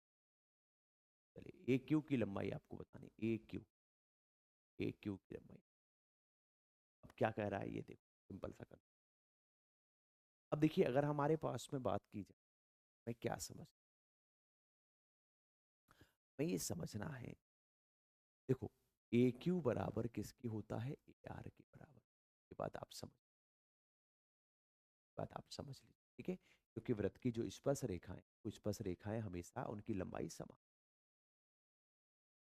चलिए ए क्यू की लंबाई आपको बतानी, ए क्यू की लंबाई। अब क्या कह रहा है ये देखो, सिंपल सा कर। अब देखिए अगर हमारे पास में बात की जाए, मैं क्या समझ, मैं ये समझना है, देखो ए क्यू बराबर किसकी होता है, ए आर के बराबर। ये बात आप समझ लीजिए, ठीक है। क्योंकि वृत्त की जो स्पर्श रेखाएं, वो स्पर्श रेखाएं हमेशा उनकी लंबाई समान।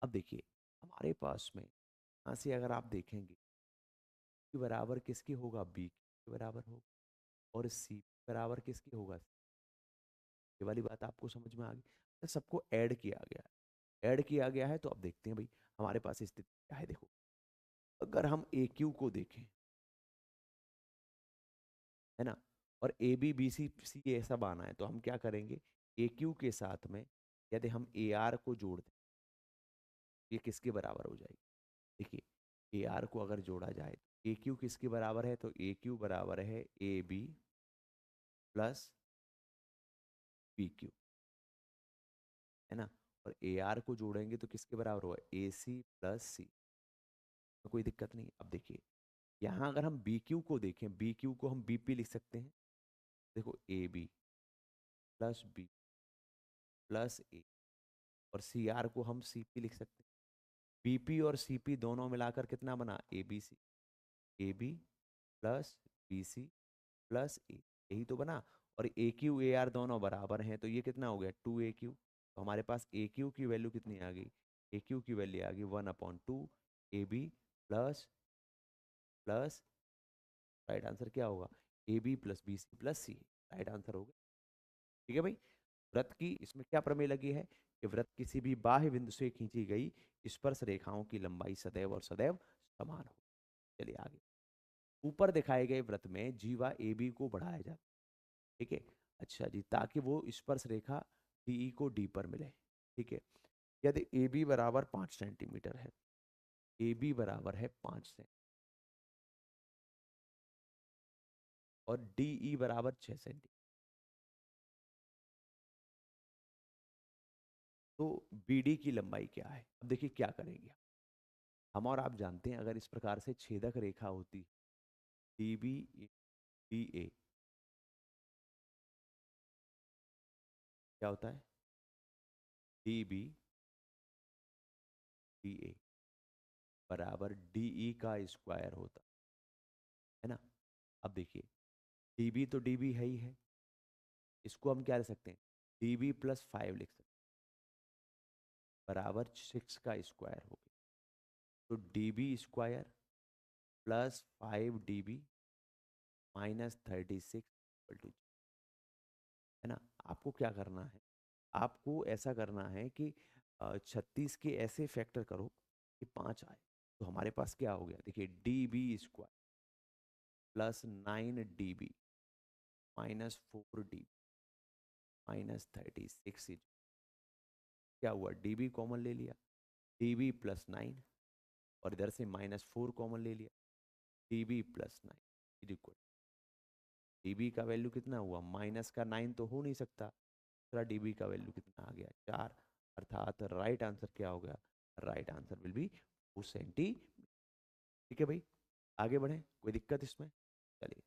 अब देखिए हमारे पास में यहाँ से अगर आप देखेंगे की बराबर किसकी होगा, बी के बराबर होगा, और सी बराबर किसकी होगा। ये वाली बात आपको समझ में आ गई। तो सबको ऐड किया गया है, ऐड किया गया है, तो अब देखते हैं भाई हमारे पास स्थिति क्या है। देखो अगर हम ए क्यू को देखें, है ना, और ए बी बी सी सी ऐसा बाना है, तो हम क्या करेंगे, ए क्यू के साथ में यदि हम ए आर को जोड़ दें, ये किसके बराबर हो जाएगी। देखिए ए आर को अगर जोड़ा जाए, ए क्यू किसके बराबर है, तो ए क्यू बराबर है A B plus B Q, है ना। और ए आर को जोड़ेंगे तो किसके बराबर होगा, ए सी प्लस सी। तो कोई दिक्कत नहीं। अब देखिए यहाँ अगर हम बी क्यू को देखें, बी क्यू को हम बी पी लिख सकते हैं। देखो A B plus B plus A, और सी आर को हम सी पी लिख सकते हैं। बी पी और सी पी दोनों मिलाकर कितना बना, A B C, A B plus B C plus A, यही तो बना। और ए क्यू ए आर दोनों बराबर हैं, तो ये कितना हो गया, टू ए क्यू। तो हमारे पास ए क्यू की वैल्यू कितनी आ गई, ए क्यू की वैल्यू आ गई 1/2 A B plus plus, right answer क्या होगा, A B plus B C plus C, right answer होगा। ठीक है भाई। वृत्त की इसमें क्या प्रमेय लगी है, कि वृत्त किसी भी बाह्य बिंदु से खींची गई स्पर्श रेखाओं की लंबाई सदैव और सदैव समान हो। चलिए आगे, ऊपर दिखाए गए वृत्त में जीवा ए बी को बढ़ाया जाता है, ठीक है। अच्छा जी, ताकि वो स्पर्श रेखा डीई को डी पर मिले, ठीक है। यदि ए बी बराबर 5 सेंटीमीटर है, ए बी बराबर है 5 सेंटीमीटर, और डीई बराबर 6 सेंटीमीटर, तो बीडी की लंबाई क्या है। अब देखिए क्या करेंगे हम, और आप जानते हैं अगर इस प्रकार से छेदक रेखा होती, डी बी डी ए, क्या होता है, डी बी डी ए बराबर डीई का स्क्वायर होता है ना। अब देखिए डीबी तो डीबी है ही है, इसको हम क्या लिख सकते हैं, डीबी प्लस 5 लिख सकते हैं, बराबर 6 का स्क्वायर हो गया। तो dB square plus 5 dB minus 36 है ना। आपको क्या करना है, आपको ऐसा करना है कि 36 के ऐसे फैक्टर करो कि 5 आए। तो हमारे पास क्या हो गया, देखिए D B square plus 9 DB minus 4 D minus 36, क्या हुआ, डीबी कॉमन ले लिया, डीबी प्लस 9, और इधर से -4 कॉमन ले लिया, dB plus 9 is equal, dB का वैल्यू कितना हुआ, माइनस का 9 तो हो नहीं सकता, दूसरा डीबी का वैल्यू कितना आ गया, 4। अर्थात राइट आंसर क्या हो गया, right answer will be 4 centi. ठीक है भाई, आगे बढ़े, कोई दिक्कत इसमें। चलिए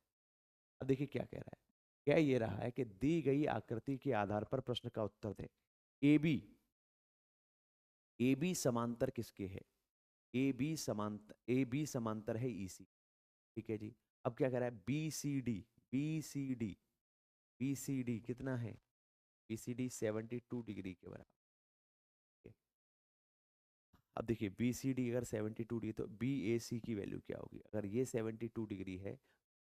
अब देखिए क्या कह रहा है, क्या ये रहा है कि दी गई आकृति के आधार पर प्रश्न का उत्तर दें। ए बी, ए बी समांतर किसके है, ए बी समांतर, ए बी समांतर है ई सी, ठीक है जी। अब क्या कह रहा है, B C D, B C D, B C D कितना है, बी सी डी 72 डिग्री के बराबर है। अब देखिए बी सी डी अगर 72 डिग्री, तो बी ए सी की वैल्यू क्या होगी, अगर ये 72 डिग्री है,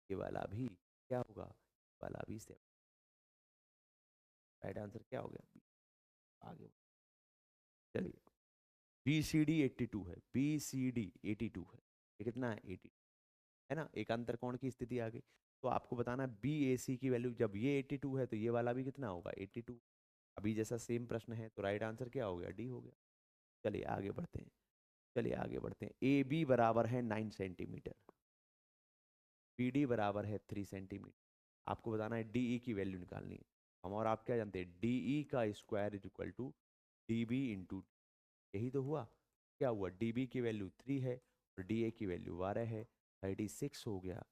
ये वाला भी क्या होगा, ये वाला भी 7। राइट आंसर क्या हो गया, B। आगे चलिए, बी सी डी 82 है, बी सी डी 82 है, ये कितना है 80, है ना, एक अंतर कोण की स्थिति आ गई। तो आपको बताना है बी ए सी की वैल्यू, जब ये 82 है तो ये वाला भी कितना होगा 82। अभी जैसा सेम प्रश्न है, तो राइट आंसर क्या हो गया, डी हो गया। चलिए आगे बढ़ते हैं, चलिए आगे बढ़ते हैं, ए बी बराबर है 9 सेंटीमीटर, पी डी बराबर है 3 सेंटीमीटर। आपको बताना है डी ई की वैल्यू निकालनी है। हम और आप क्या जानते हैं, डी ई का square is equal to D B into, यही तो हुआ। क्या हुआ, डी बी की वैल्यू 3 है और डी ए की वैल्यू 12 है, 36 हो गया।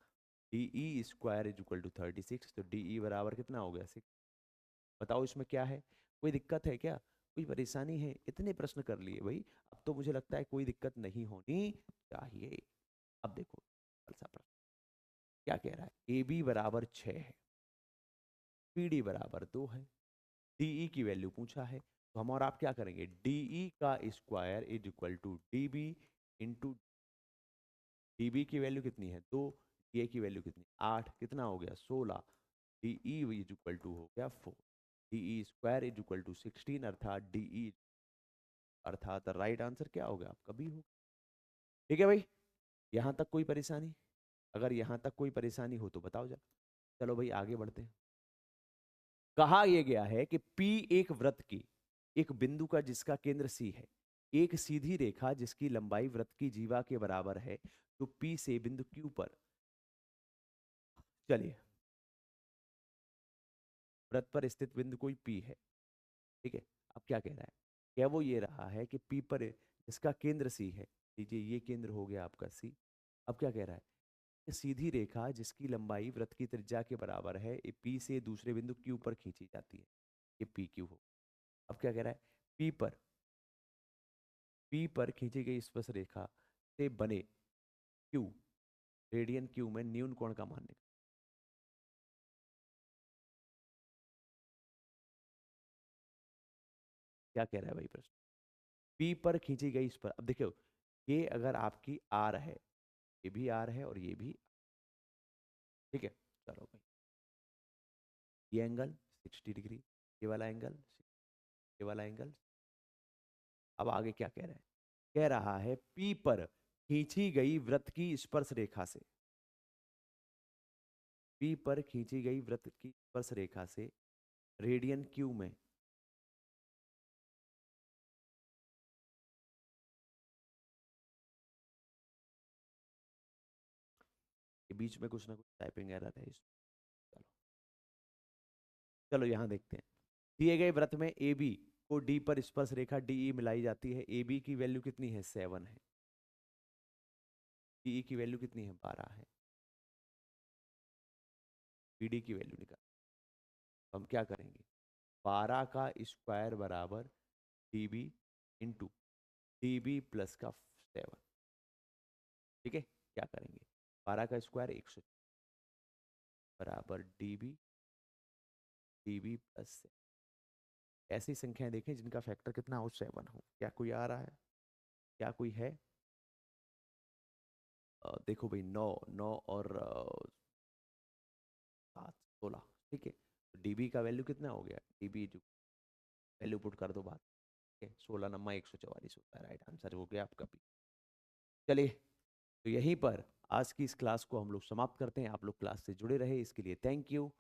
D E square is equal to 36, तो डी ई बराबर कितना हो गया 6। बताओ इसमें क्या है, कोई दिक्कत है क्या, कोई परेशानी है? इतने प्रश्न कर लिए भाई, अब तो मुझे लगता है कोई दिक्कत नहीं होनी चाहिए। अब देखो कल सा प्रश्न क्या कह रहा है, ए बी बराबर 6 है, पी डी बराबर 2 है, डी ई की वैल्यू पूछा है, तो हम और आप क्या करेंगे, डी ई का square is equal to D B into, D B की वैल्यू कितनी है 2, डी ए की वैल्यू कितनी 8, कितना हो गया 16, D E is equal to हो गया 4, D E square is equal to 16, अर्थात डी ई, अर्थात राइट आंसर क्या होगा आपका बी होगा। ठीक है भाई, यहां तक कोई परेशानी? अगर यहां तक कोई परेशानी हो तो बताओ जरा। चलो भाई आगे बढ़ते हैं। कहा यह गया है कि P एक वृत्त की एक बिंदु का जिसका केंद्र C है, एक सीधी रेखा जिसकी लंबाई वृत्त की जीवा के बराबर है, तो P से बिंदु Q पर, चलिए वृत्त पर स्थित बिंदु कोई P है, ठीक है। अब क्या कह रहा है, क्या वो ये रहा है कि P पर जिसका केंद्र C है, लीजिए ये केंद्र हो गया आपका C। अब क्या कह रहा है, कि सीधी रेखा जिसकी लंबाई वृत्त की त्रिज्या के बराबर है, ये P से दूसरे बिंदु Q पर खींची जाती है, ये पी क्यू हो। अब क्या कह रहा है, P पर, P पर खींची गई स्पर्श रेखा से बने Q, रेडियन Q में न्यून कोण का मान निकालें। क्या कह रहा है भाई प्रश्न, P पर खींची गई स्पर्श, अब देखो ये अगर आपकी R है, ये भी R है और ये भी, ठीक है। चलो भाई, ये एंगल 60 डिग्री, ये वाला एंगल, ये वाला एंगल। अब आगे क्या कह रहा है, कह रहा है P पर खींची गई वृत्त की स्पर्श रेखा से, P पर खींची गई वृत्त की स्पर्श रेखा से रेडियन Q में, के बीच में कुछ ना कुछ टाइपिंग एरर है इस, चलो चलो यहाँ देखते हैं। दिए गए वृत्त में ए बी को डी पर स्पर्श रेखा डी ई मिलाई जाती है, ए बी की वैल्यू कितनी है 7 है, डी ई की वैल्यू कितनी है 12 है, बी डी की वैल्यू निकाल। हम क्या करेंगे, 12 का स्क्वायर बराबर D B into D B plus का 7, ठीक है। क्या करेंगे, 12 का स्क्वायर 100 बराबर डी बी प्लस, ऐसी संख्याएं देखें जिनका फैक्टर कितना हो 7 हो। क्या कोई आ रहा है, क्या कोई है? देखो भाई 9, 9 और 7, 16, ठीक है। तो डीबी का वैल्यू कितना हो गया, डीबी जो वैल्यू पुट कर दो बात, ठीक है। 16 नमा 144 होता है, राइट आंसर हो गया आपका भी। चलिए, तो यहीं पर आज की इस क्लास को हम लोग समाप्त करते हैं। आप लोग क्लास से जुड़े रहे इसके लिए थैंक यू।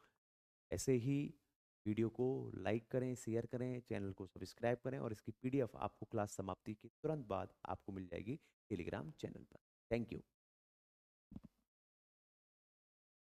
ऐसे ही वीडियो को लाइक करें, शेयर करें, चैनल को सब्सक्राइब करें, और इसकी पीडीएफ आपको क्लास समाप्ति के तुरंत बाद आपको मिल जाएगी टेलीग्राम चैनल पर। Thank you.